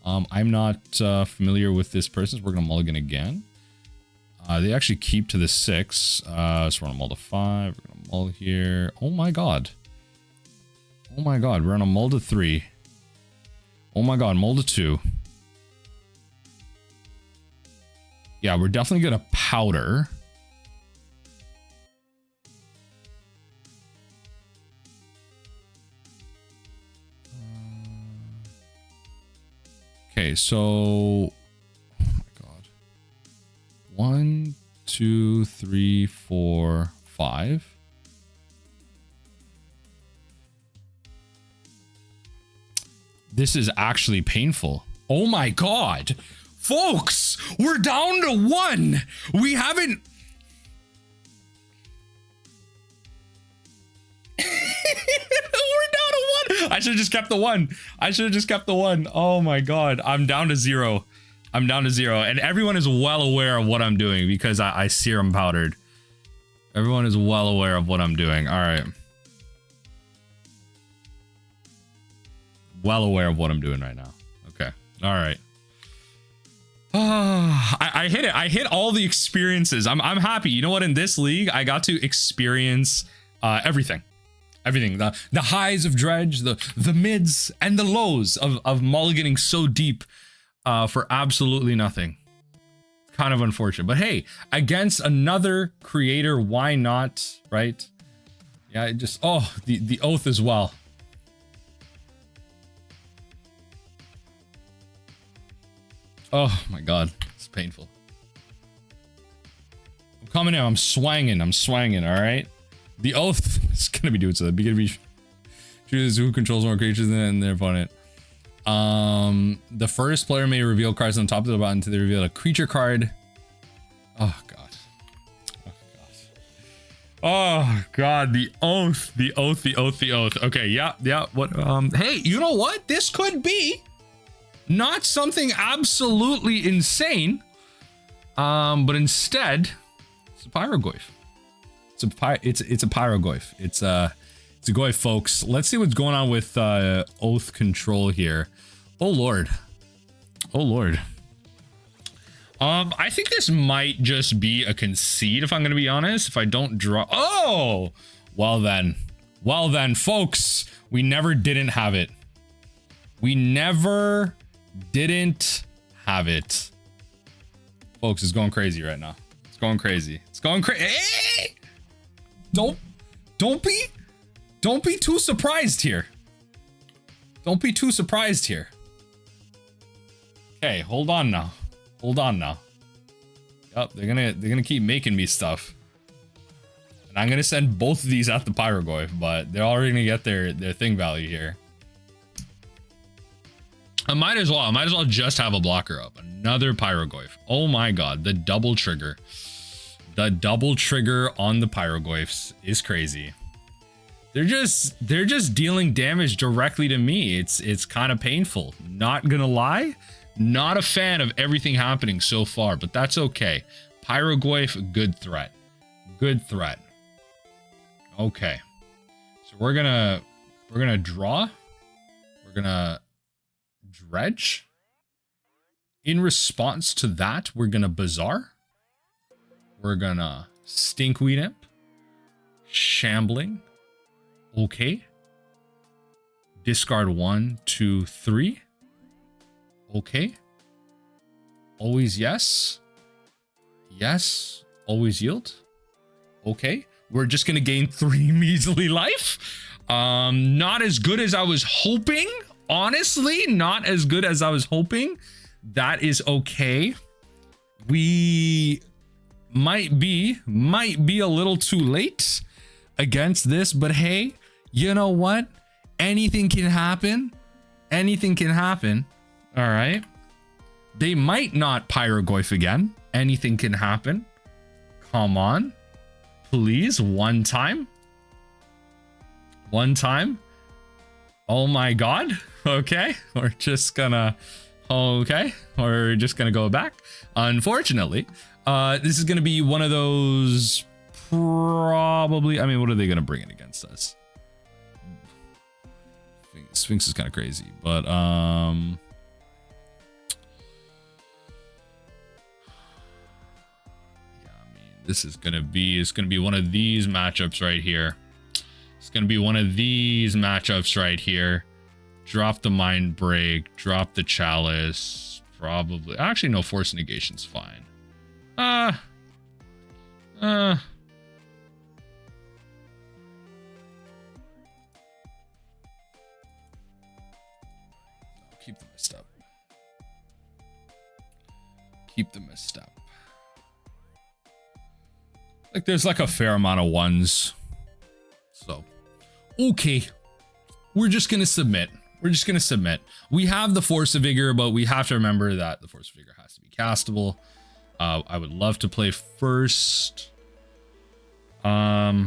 I'm not familiar with this person, so we're gonna mulligan again. They actually keep to the 6, so we're gonna mull to 5. We're gonna mull here. Oh my god. Oh my god, we're on a mull to 3. Oh my god, mull to 2. Yeah, we're definitely gonna powder. Okay, so oh my god. 1, 2, 3, 4, 5. This is actually painful. Oh my god. Folks, we're down to 1. We haven't... We're down to 1. I should have just kept the 1. I should have just kept the 1. Oh my god. I'm down to 0. I'm down to 0. And everyone is well aware of what I'm doing because I serum powdered. Everyone is well aware of what I'm doing. All right. Well aware of what I'm doing right now. Okay. All right. I hit it. I hit all the experiences. I'm happy. You know what? In this league, I got to experience everything. Everything. The highs of Dredge, the mids, and the lows of mulliganing so deep for absolutely nothing. Kind of unfortunate. But hey, against another creator, why not? Right? Yeah, it just the oath as well. Oh my god, it's painful. I'm coming in, I'm swanging, all right? The oath is gonna be doing so. Be gonna be chooses who controls more creatures than their opponent. The first player may reveal cards on top of the button until they reveal a creature card. Oh god. Oh god. Oh god, the oath, the oath, the oath, the oath. Okay, yeah. What hey, you know what? This could be not something absolutely insane, but instead, it's a pyroglyph. It's a pyroglyph. It's a goyf, folks. Let's see what's going on with oath control here. Oh lord. Oh lord. I think this might just be a concede, if I'm gonna be honest. If I don't draw, oh, well then, folks, we never didn't have it. We never didn't have it, folks. It's going crazy right now. It's going crazy. It's going crazy. Hey! Don't be too surprised here. Don't be too surprised here. Okay, hold on now. Hold on now. Yep, they're gonna keep making me stuff, and I'm gonna send both of these at the pyroglyph, but they're already gonna get their thing value here. I might as well just have a blocker up. Another pyroglyph. Oh my god, the double trigger. The double trigger on the pyroglyphs is crazy. They're just dealing damage directly to me. It's kind of painful. Not gonna lie. Not a fan of everything happening so far, but that's okay. Pyroglyph, good threat. Good threat. Okay. So we're gonna draw. We're gonna dredge. In response to that, we're gonna Bazaar. We're gonna Stinkweed Imp. Shambling. Okay. Discard 1, 2, 3. Okay. Always yes. Yes. Always yield. Okay. We're just gonna gain 3 measly life. Not as good as I was hoping. Honestly, not as good as I was hoping. That is okay. We might be a little too late against this, but hey, you know what? Anything can happen. Anything can happen. All right. They might not pyroglyph again. Anything can happen. Come on. Please, one time. One time. Oh my god. Okay. We're just gonna... Okay. We're just gonna go back. Unfortunately, this is gonna be one of those... Probably... I mean, what are they gonna bring in against us? Sphinx is kind of crazy, but... This is gonna be, it's gonna be one of these matchups right here. It's going to be one of these matchups right here. Drop the Mindbreak, drop the Chalice, probably. Actually, no, Force of Negation's fine. I'll keep the misstep. Keep the misstep. Like, there's like a fair amount of ones. So, okay. We're just going to submit. We're just going to submit. We have the Force of Vigor, but we have to remember that the Force of Vigor has to be castable. I would love to play first. I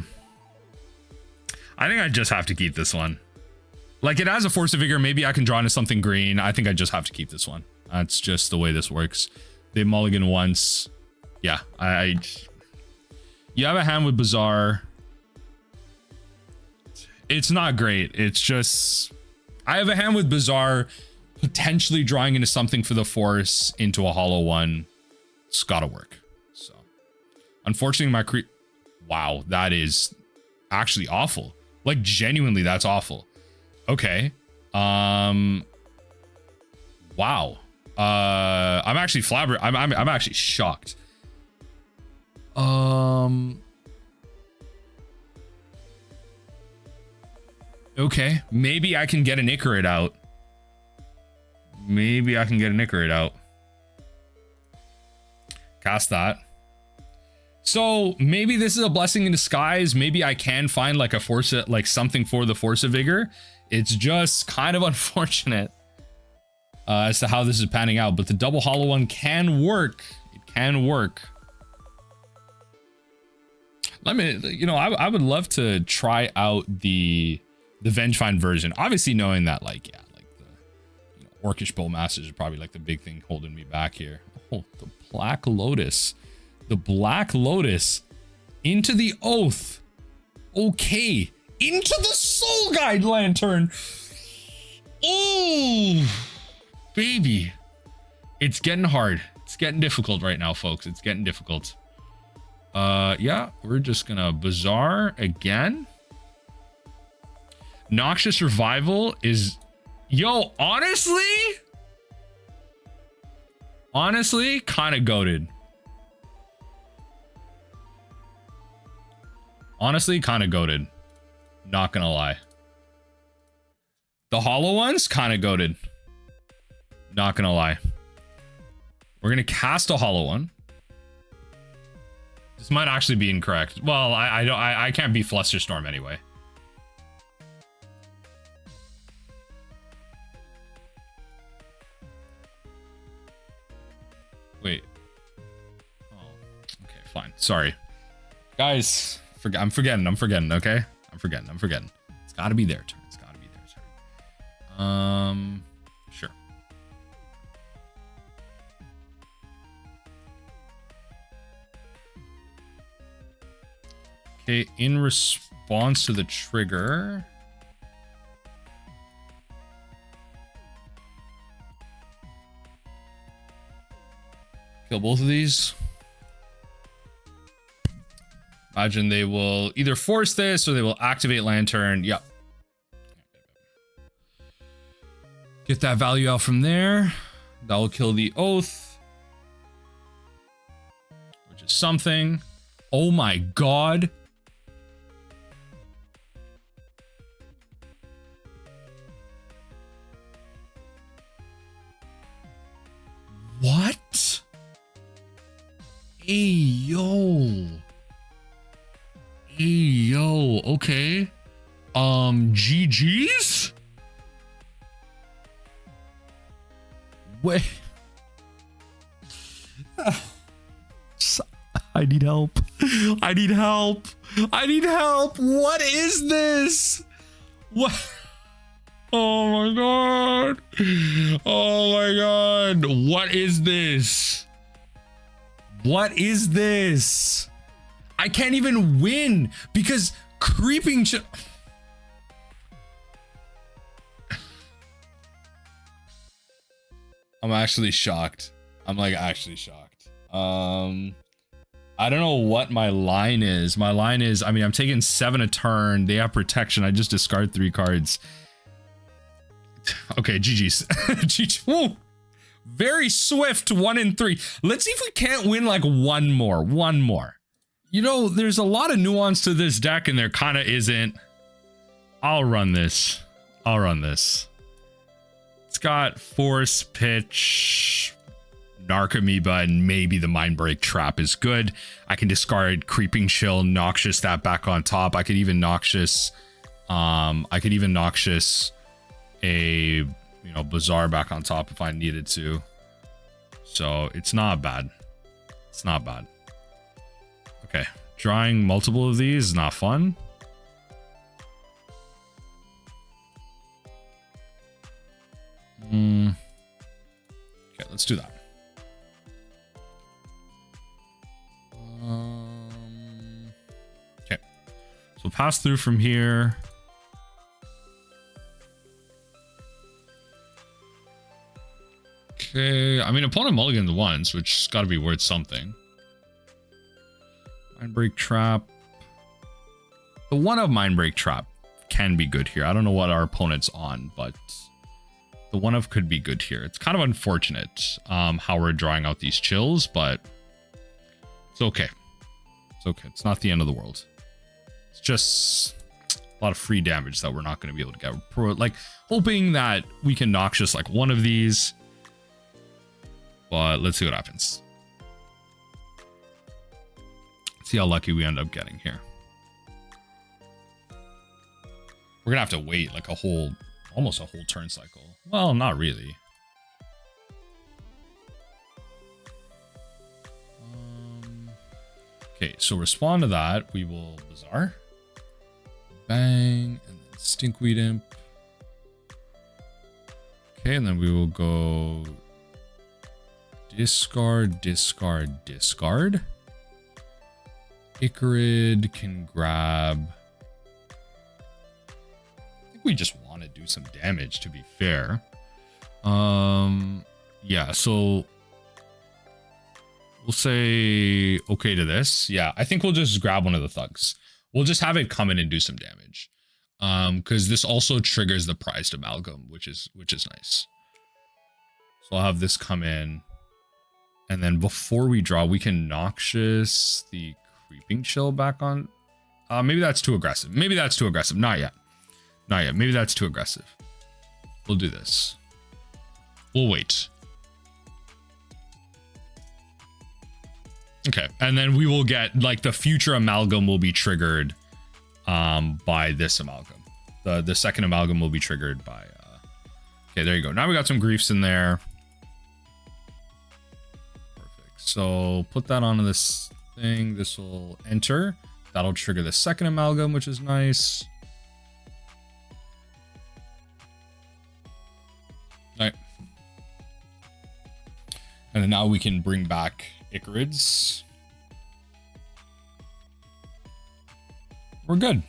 think I just have to keep this one. Like, it has a Force of Vigor. Maybe I can draw into something green. I think I just have to keep this one. That's just the way this works. They mulligan once. Yeah, you have a hand with Bazaar. It's not great. It's just, I have a hand with Bazaar, potentially drawing into something for the Force into a hollow one. It's gotta work. So, unfortunately, my wow, that is actually awful. Like, genuinely, that's awful. Okay. Wow. I'm actually I'm actually shocked. Okay, maybe I can get an Ichorid out. Maybe I can get an Ichorid out. Cast that. So maybe this is a blessing in disguise. Maybe I can find like a force, like something for the Force of Vigor. It's just kind of unfortunate as to how this is panning out, but the double hollow one can work. It can work. Let me, you know, I would love to try out the Vengevine version. Obviously knowing that, like, yeah, like the, you know, Orcish Bowmasters are probably like the big thing holding me back here. Oh, the Black Lotus. The Black Lotus into the Oath. Okay. Into the Soul Guide Lantern. Oh, baby. It's getting hard. It's getting difficult right now, folks. It's getting difficult. Yeah, we're just gonna Bazaar again. Noxious Revival is, yo, honestly kind of goated. Honestly, kind of goated. Not gonna lie. The hollow ones, kind of goated. Not gonna lie. We're gonna cast a hollow one. This might actually be incorrect. Well, I can't be Flusterstorm anyway. Wait. Oh, okay, fine. Sorry. Guys, I'm forgetting, okay? I'm forgetting. It's gotta be their turn. Sure. Okay, in response to the trigger. Kill both of these. Imagine they will either force this or they will activate Lantern. Yep. Get that value out from there. That will kill the Oath, which is something. Oh my god. What? Hey, yo. Hey, yo. Okay. GG's? Wait. I need help. I need help. I need help. What is this? What? Oh my god. Oh my god. What is this? What is this? I can't even win because creeping. I'm actually shocked. I'm like actually shocked. I I don't know what my line is. My line is, I mean, I'm taking 7 a turn. They have protection. I just discard 3 cards. Okay, GG's. GG. Whoa. Very swift 1 in 3. Let's see if we can't win like one more. You know, there's a lot of nuance to this deck and there kind of isn't. I'll run this. It's got Force, Pitch, Narcomoeba, and maybe the Mindbreak Trap is good. I can discard Creeping Chill, Noxious that back on top. I could even Noxious a, you know, Bazaar back on top if I needed to. So it's not bad. Okay, drawing multiple of these is not fun. Okay, let's do that. Okay, so pass through from here. Okay, I mean, opponent mulligans once, which has got to be worth something. Mindbreak Trap. The one of Mindbreak Trap can be good here. I don't know what our opponent's on, but the one of could be good here. It's kind of unfortunate how we're drawing out these chills, but it's okay. It's okay. It's not the end of the world. It's just a lot of free damage that we're not going to be able to get. Like, hoping that we can Noxious like one of these. But let's see what happens. See how lucky we end up getting here. We're gonna have to wait like almost a whole turn cycle. Well, not really. Okay, so respond to that. We will Bazaar. Bang, and then Stinkweed Imp. Okay, and then we will go discard. Ichorid can grab. I think we just want to do some damage, to be fair. Yeah, so we'll say okay to this. Yeah, I think we'll just grab one of the thugs. We'll just have it come in and do some damage. Because this also triggers the Prized Amalgam, which is nice. So I'll have this come in. And then before we draw, we can Noxious the Creeping Chill back on. Maybe that's too aggressive. Not yet. Maybe that's too aggressive. We'll do this. We'll wait. Okay. And then we will get like the future amalgam will be triggered by this amalgam. The second amalgam will be triggered by okay, there you go. Now we got some griefs in there. So put that onto this thing. This will enter. That'll trigger the second amalgam, which is nice. All right. And then now we can bring back Ichorids. We're good.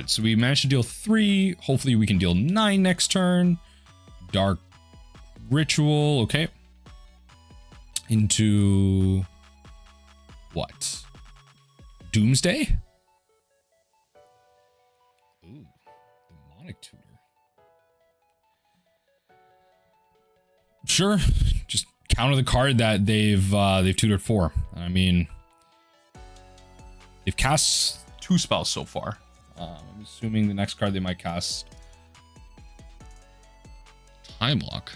So we managed to deal 3. Hopefully we can deal 9 next turn. Dark Ritual. Okay. Into what? Doomsday? Ooh, Demonic Tutor. Sure, just counter the card that they've tutored for. I mean, they've cast 2 spells so far. I'm assuming the next card they might cast Time Lock.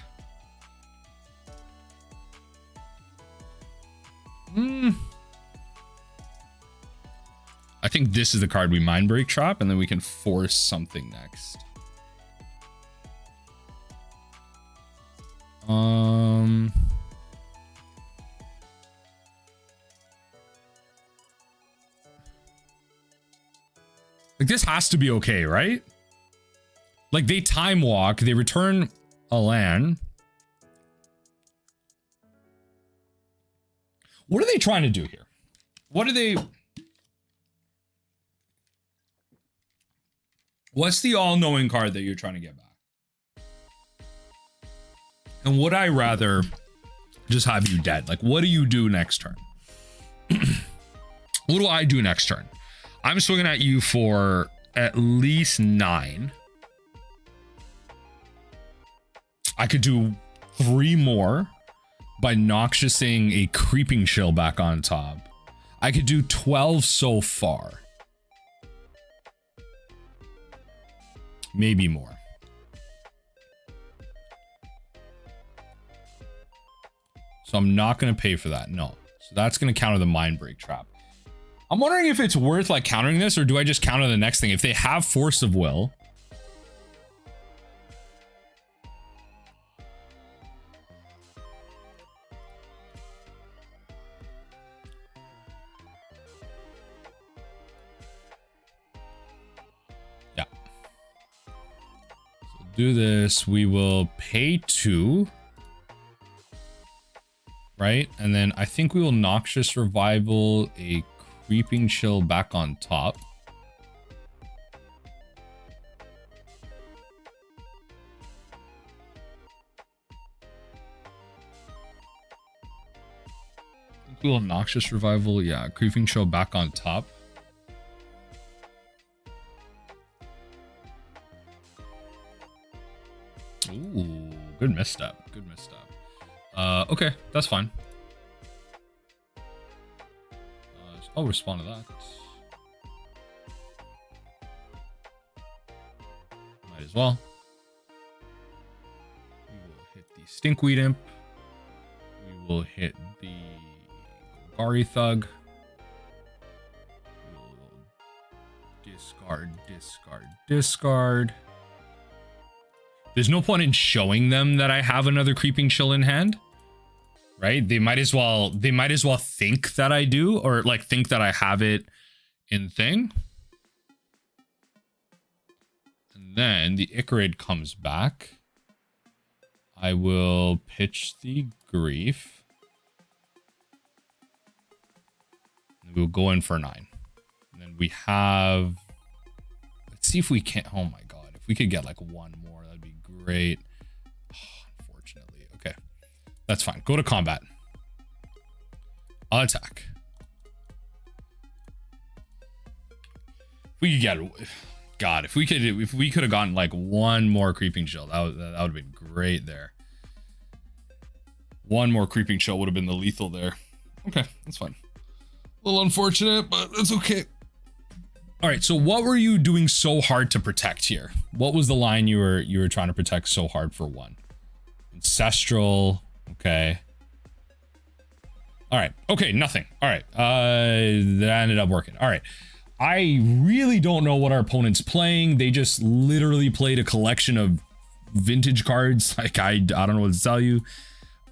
I think this is the card we Mindbreak Trap, and then we can force something next. Like, this has to be okay, right? Like, they time walk, they return a land. What are they trying to do here? What's the all-knowing card that you're trying to get back? And would I rather just have you dead? Like, what do you do next turn? What do I do next turn? I'm swinging at you for at least 9. I could do 3 more by Noxiousing a Creeping Chill back on top. I could do 12 so far. Maybe more. So I'm not going to pay for that. No. So that's going to counter the Mindbreak Trap. I'm wondering if it's worth like countering this, or do I just counter the next thing? If they have Force of Will. Yeah. So do this. We will pay 2. Right? And then I think we will Noxious Revival a Creeping Chill back on top. I think we will Noxious Revival, yeah, Creeping Chill back on top. Ooh, good misstep. Good misstep. Okay, that's fine. I'll respond to that. Might as well. We will hit the Stinkweed Imp. We will hit the Golgari Thug. We will discard, discard, discard. There's no point in showing them that I have another Creeping Chill in hand, right? They might as well think that I do, or like think that I have it in thing. And then the Ichorid comes back. I will pitch the Grief. And we'll go in for 9. And then we have, let's see if we can't, oh my God, if we could get like 1 more, that'd be great. Oh, unfortunately. Okay, that's fine. Go to combat. I'll attack. If we could get, God, if we could have gotten like 1 more Creeping Chill, that would have been great there. 1 more Creeping Chill would have been the lethal there. Okay, that's fine. A little unfortunate, but that's okay. All right, so what were you doing so hard to protect here? What was the line you were trying to protect so hard for 1? Ancestral, okay. All right, okay, nothing. All right, that ended up working. All right, I really don't know what our opponent's playing. They just literally played a collection of vintage cards. Like, I don't know what to tell you.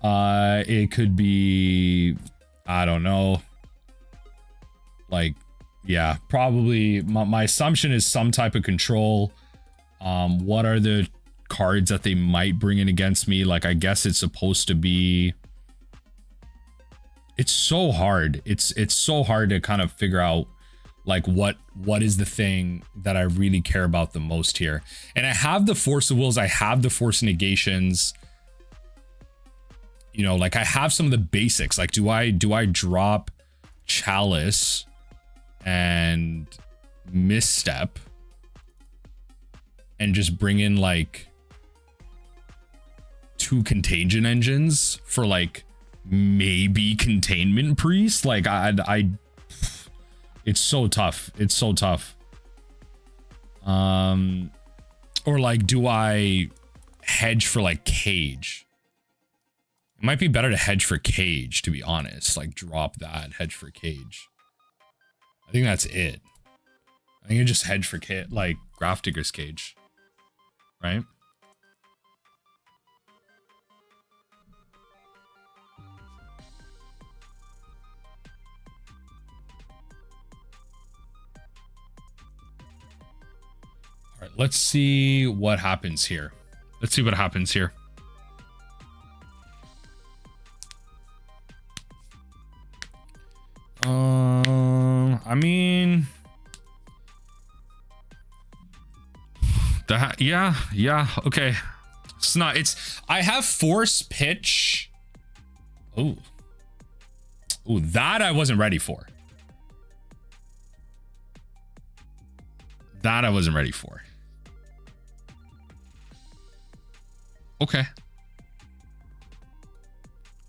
It could be, I don't know. Like, yeah, probably my assumption is some type of control. What are the cards that they might bring in against me? Like, I guess it's supposed to be, it's so hard. It's so hard to kind of figure out like what is the thing that I really care about the most here. And I have the Force of Wills, I have the Force Negations. You know, like I have some of the basics. Like, do I drop Chalice and Misstep and just bring in like 2 Contagion engines for like maybe Containment Priest? Like it's so tough. It's so tough. Or like, do I hedge for like Cage? It might be better to hedge for Cage, to be honest. Like, drop that, hedge for Cage. I think that's it. I think you just hedge for like Grafdigger's Cage, right? All right, let's see what happens here. Let's see what happens here. I mean, that, yeah, okay. It's not, I have Force Pitch. Oh, that I wasn't ready for. That I wasn't ready for. Okay.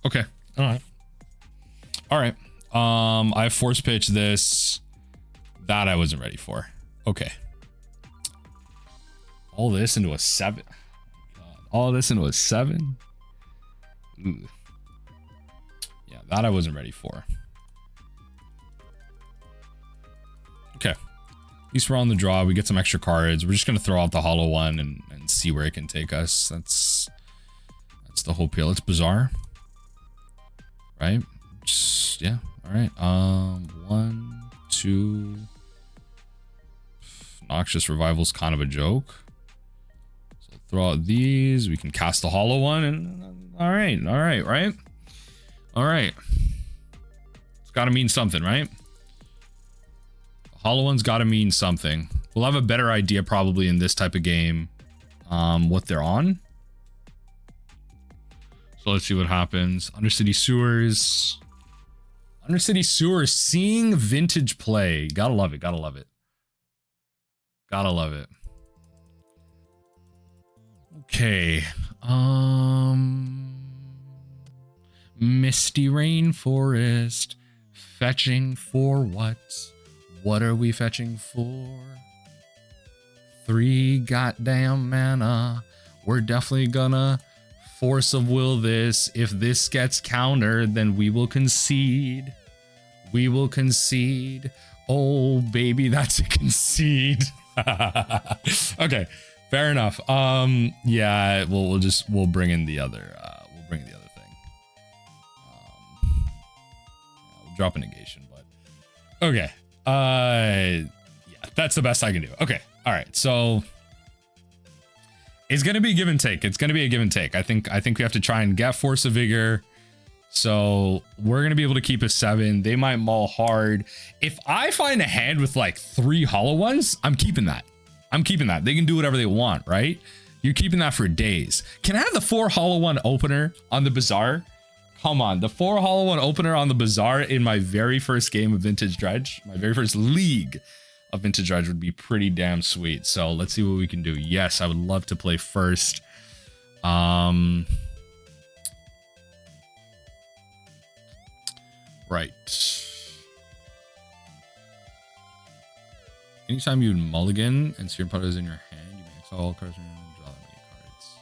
Okay. All right. All right. I force pitch this. That I wasn't ready for. Okay. All this into a 7. All this into a 7. Ooh. Yeah, that I wasn't ready for. Okay. At least we're on the draw. We get some extra cards. We're just going to throw out the hollow one and see where it can take us. That's the whole appeal. It's Bazaar. Right? Just, yeah. All right. 1, 2. Noxious Revival is kind of a joke. So throw out these. We can cast the hollow one. And all right. Right? All right. It's got to mean something, right? The hollow one's got to mean something. We'll have a better idea probably in this type of game what they're on. So let's see what happens. Undercity Sewers. Undercity Sewers seeing vintage play. Gotta love it. Gotta love it. Gotta love it. Okay. Misty Rainforest. Fetching for what? What are we fetching for? 3 goddamn mana. We're definitely gonna Force of Will this. If this gets countered, then we will concede. We will concede. Oh, baby, that's a concede. Okay, fair enough. Yeah, we'll bring in the other thing. We'll drop a negation, but okay. Yeah, that's the best I can do. Okay, all right. So it's gonna be a give and take. It's gonna be a give and take. I think we have to try and get Force of Vigor. So we're gonna be able to keep a 7. They might maul hard. If I find a hand with like 3 hollow ones, I'm keeping that. I'm keeping that. They can do whatever they want, right? You're keeping that for days. Can I have the 4 hollow one opener on the Bazaar? Come on, the 4 hollow one opener on the Bazaar in my very first game of Vintage Dredge, my very first league of Vintage Dredge would be pretty damn sweet. So let's see what we can do. Yes, I would love to play first. Right. Anytime you mulligan and Serum Powder is in your hand, you may exile all cards and draw that many cards.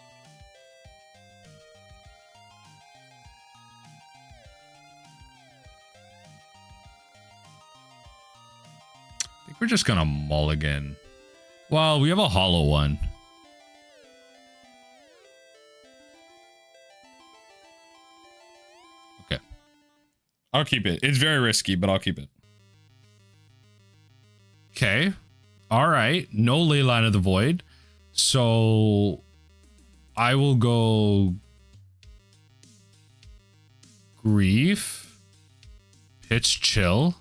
I think we're just gonna mulligan. Well, we have a hollow one. Okay. I'll keep it. It's very risky, but I'll keep it. Okay. All right. No Leyline of the Void. So I will go Grief. Pitch Chill.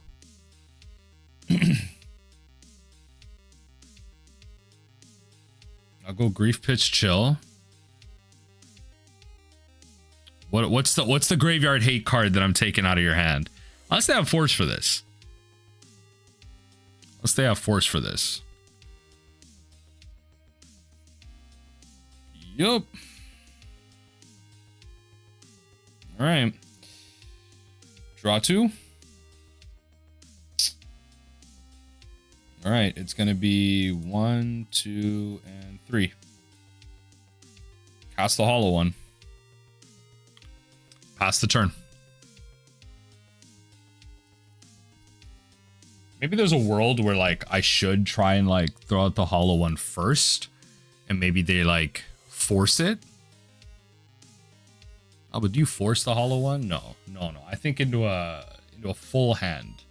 I'll go Grief, Pitch Chill. What's the graveyard hate card that I'm taking out of your hand? Unless they have Force for this. Let's stay have Force for this. Yup. All right. Draw 2. All right. It's going to be 1, 2, and 3. Cast the hollow one. Pass the turn. Maybe there's a world where like I should try and like throw out the hollow one first, and maybe they like force it. Oh, but do you force the hollow one? No. I think into a full hand,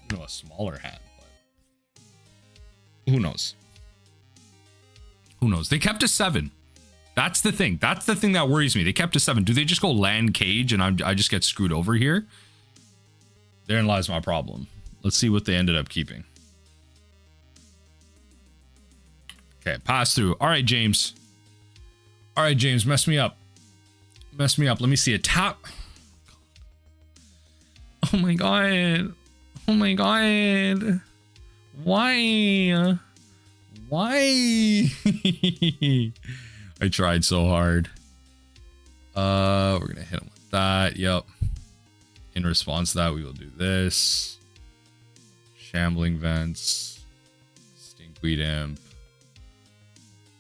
into a smaller hand. But who knows? Who knows? They kept a 7. That's the thing. That's the thing that worries me. They kept a 7. Do they just go land cage and I just get screwed over here? Therein lies my problem. Let's see what they ended up keeping. Okay, pass through. All right, James. All right, James, mess me up. Mess me up. Let me see a tap. Oh my god. Oh my god. Why? Why? I tried so hard. We're gonna hit him with that. Yep. In response to that, we will do this. Shambling Vents. Stinkweed Imp.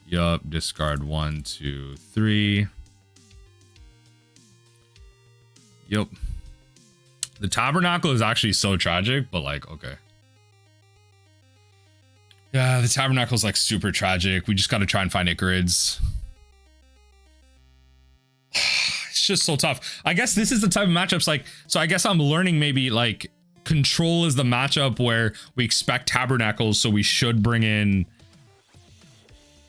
Yup. Discard 1, 2, 3. Yup. The Tabernacle is actually so tragic, but like, okay. Yeah, the Tabernacle is like super tragic. We just got to try and find Ichorids. It's just so tough. I guess this is the type of matchups like, so I guess I'm learning maybe like Control is the matchup where we expect Tabernacles, so we should bring in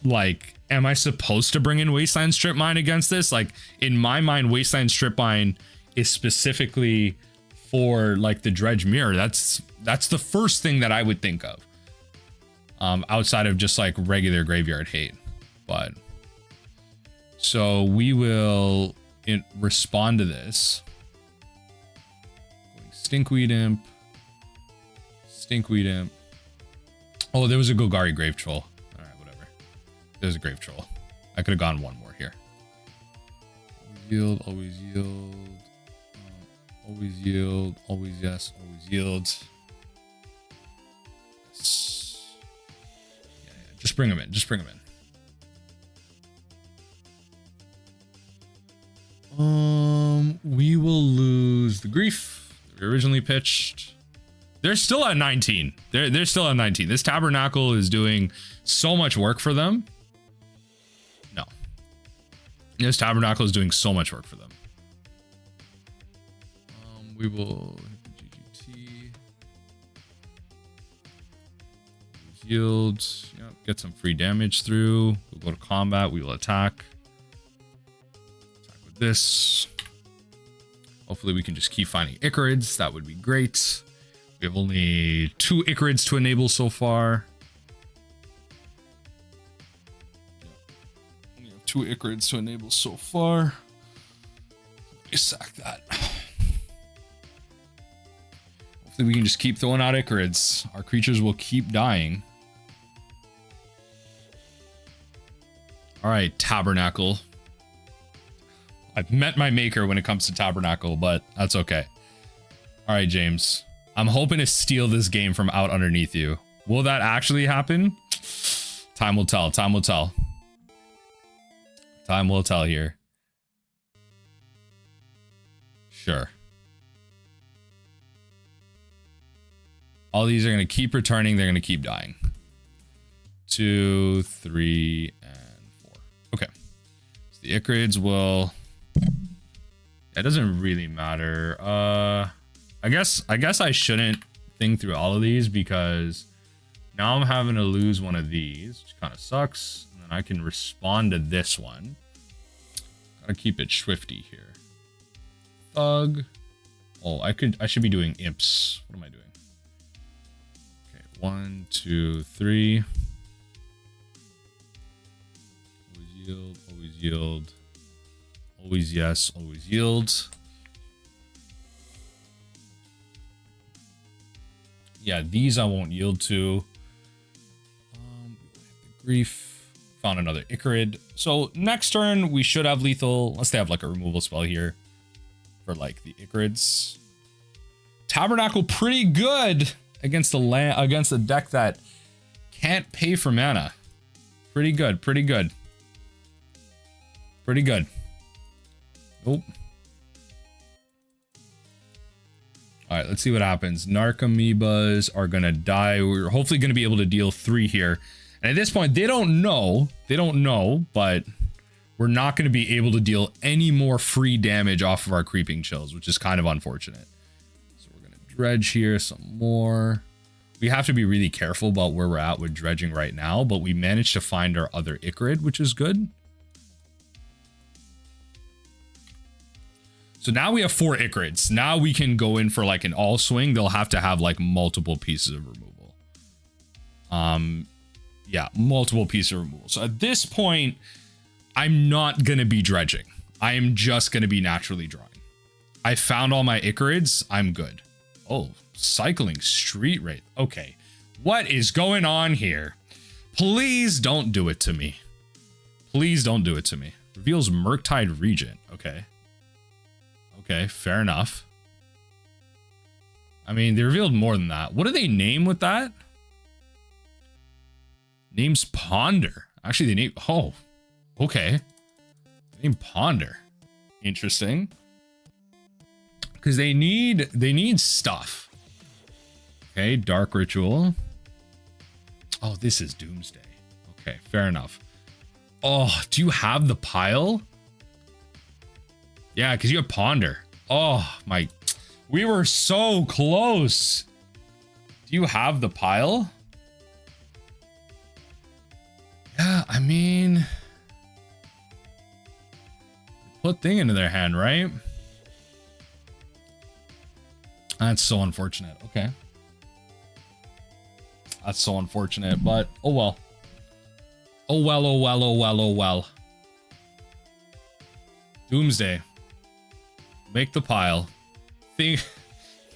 like, am I supposed to bring in Wasteland Strip Mine against this? Like in my mind, Wasteland Strip Mine is specifically for like the Dredge Mirror. That's the first thing that I would think of. Outside of just like regular graveyard hate. But so we will respond to this. Stinkweed Imp. Stinkweed Imp. Oh, there was a Golgari Grave-Troll. All right, whatever. There's a Grave-Troll. I could have gone one more here. Yield, always yield. Always yield. Always yes. Always yield. Just bring him in. Just bring him in. We will lose the Grief that we originally pitched. They're still at 19. They're still at 19. This Tabernacle is doing so much work for them. No. This Tabernacle is doing so much work for them. We will hit the GGT. Yield. Yep, get some free damage through. We'll go to combat. We will attack. Attack with this. Hopefully we can just keep finding Ichorids. That would be great. We have only 2 Ichorids to enable so far. We have 2 Ichorids to enable so far. Let me sack that. Hopefully we can just keep throwing out Ichorids. Our creatures will keep dying. All right, Tabernacle. I've met my maker when it comes to Tabernacle, but that's okay. All right, James. I'm hoping to steal this game from out underneath you. Will that actually happen? Time will tell. Time will tell. Time will tell here. Sure. All these are going to keep returning. They're going to keep dying. 2, 3, and 4. Okay. So the Ichorids will... That doesn't really matter. I guess I shouldn't think through all of these because now I'm having to lose one of these, which kind of sucks. And then I can respond to this one. Gotta keep it swifty here. Thug. Oh, I should be doing imps. What am I doing? Okay, 1, 2, 3. Always yield, always yield. Always yes, always yield. Yeah, these I won't yield to. Grief. Found another Ichorid. So next turn we should have lethal, unless they have like a removal spell here for like the Ichorids. Tabernacle pretty good against a deck that can't pay for mana. Pretty good, pretty good. Pretty good. Nope. All right, let's see what happens. Narcomoebas are going to die. We're hopefully going to be able to deal 3 here. And at this point, they don't know. They don't know, but we're not going to be able to deal any more free damage off of our creeping chills, which is kind of unfortunate. So we're going to dredge here some more. We have to be really careful about where we're at with dredging right now, but we managed to find our other Ichorid, which is good. So now we have 4 Ichorids. Now we can go in for like an all swing. They'll have to have like multiple pieces of removal. Yeah, multiple pieces of removal. So at this point, I'm not going to be dredging. I am just going to be naturally drawing. I found all my Ichorids. I'm good. Oh, cycling street rate. Okay. What is going on here? Please don't do it to me. Please don't do it to me. Reveals Murktide Regent. Okay. Okay, fair enough. I mean, they revealed more than that. What do they name with that? Names Ponder. Actually, they name... Oh, okay. They name Ponder. Interesting. Because they need stuff. Okay, Dark Ritual. Oh, this is Doomsday. Okay, fair enough. Oh, do you have the pile? Yeah, because you have Ponder. Oh, my... We were so close. Do you have the pile? Yeah, I mean... Put thing into their hand, right? That's so unfortunate. Okay. That's so unfortunate, but oh well. Oh well, oh well, oh well, oh well. Doomsday. Make the pile.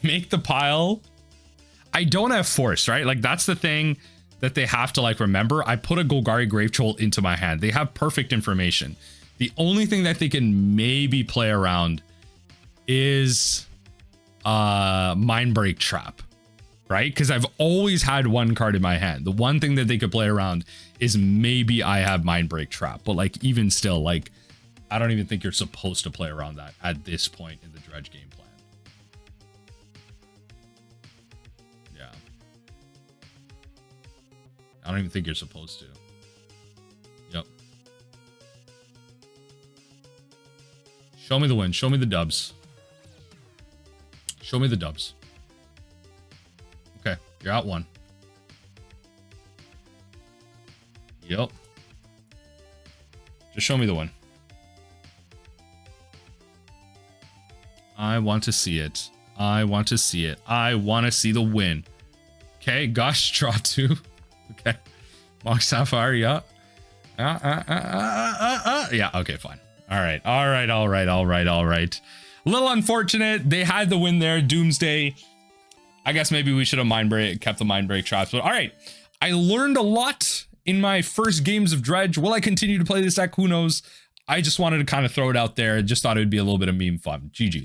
Make the pile. I don't have force, right? Like that's the thing that they have to like remember. I put a Golgari Grave-Troll into my hand. They have perfect information. The only thing that they can maybe play around is Mindbreak Trap, right? Because I've always had one card in my hand. The one thing that they could play around is maybe I have Mindbreak Trap, but like even still, like I don't even think you're supposed to play around that at this point in the Dredge game plan. Yeah, I don't even think you're supposed to. Yep. Show me the win. Show me the dubs. Show me the dubs. Okay, you're out one. Yep. Just show me the win. I want to see it. I want to see it. I want to see the win. Okay, gosh, draw two. Okay. Mox Sapphire, yeah. Yeah, okay, fine. All right, all right, all right, all right, all right. A little unfortunate. They had the win there. Doomsday. I guess maybe we should have kept the Mindbreak Traps. But all right, I learned a lot in my first games of Dredge. Will I continue to play this deck? Who knows? I just wanted to kind of throw it out there. Just thought it would be a little bit of meme fun. GG's.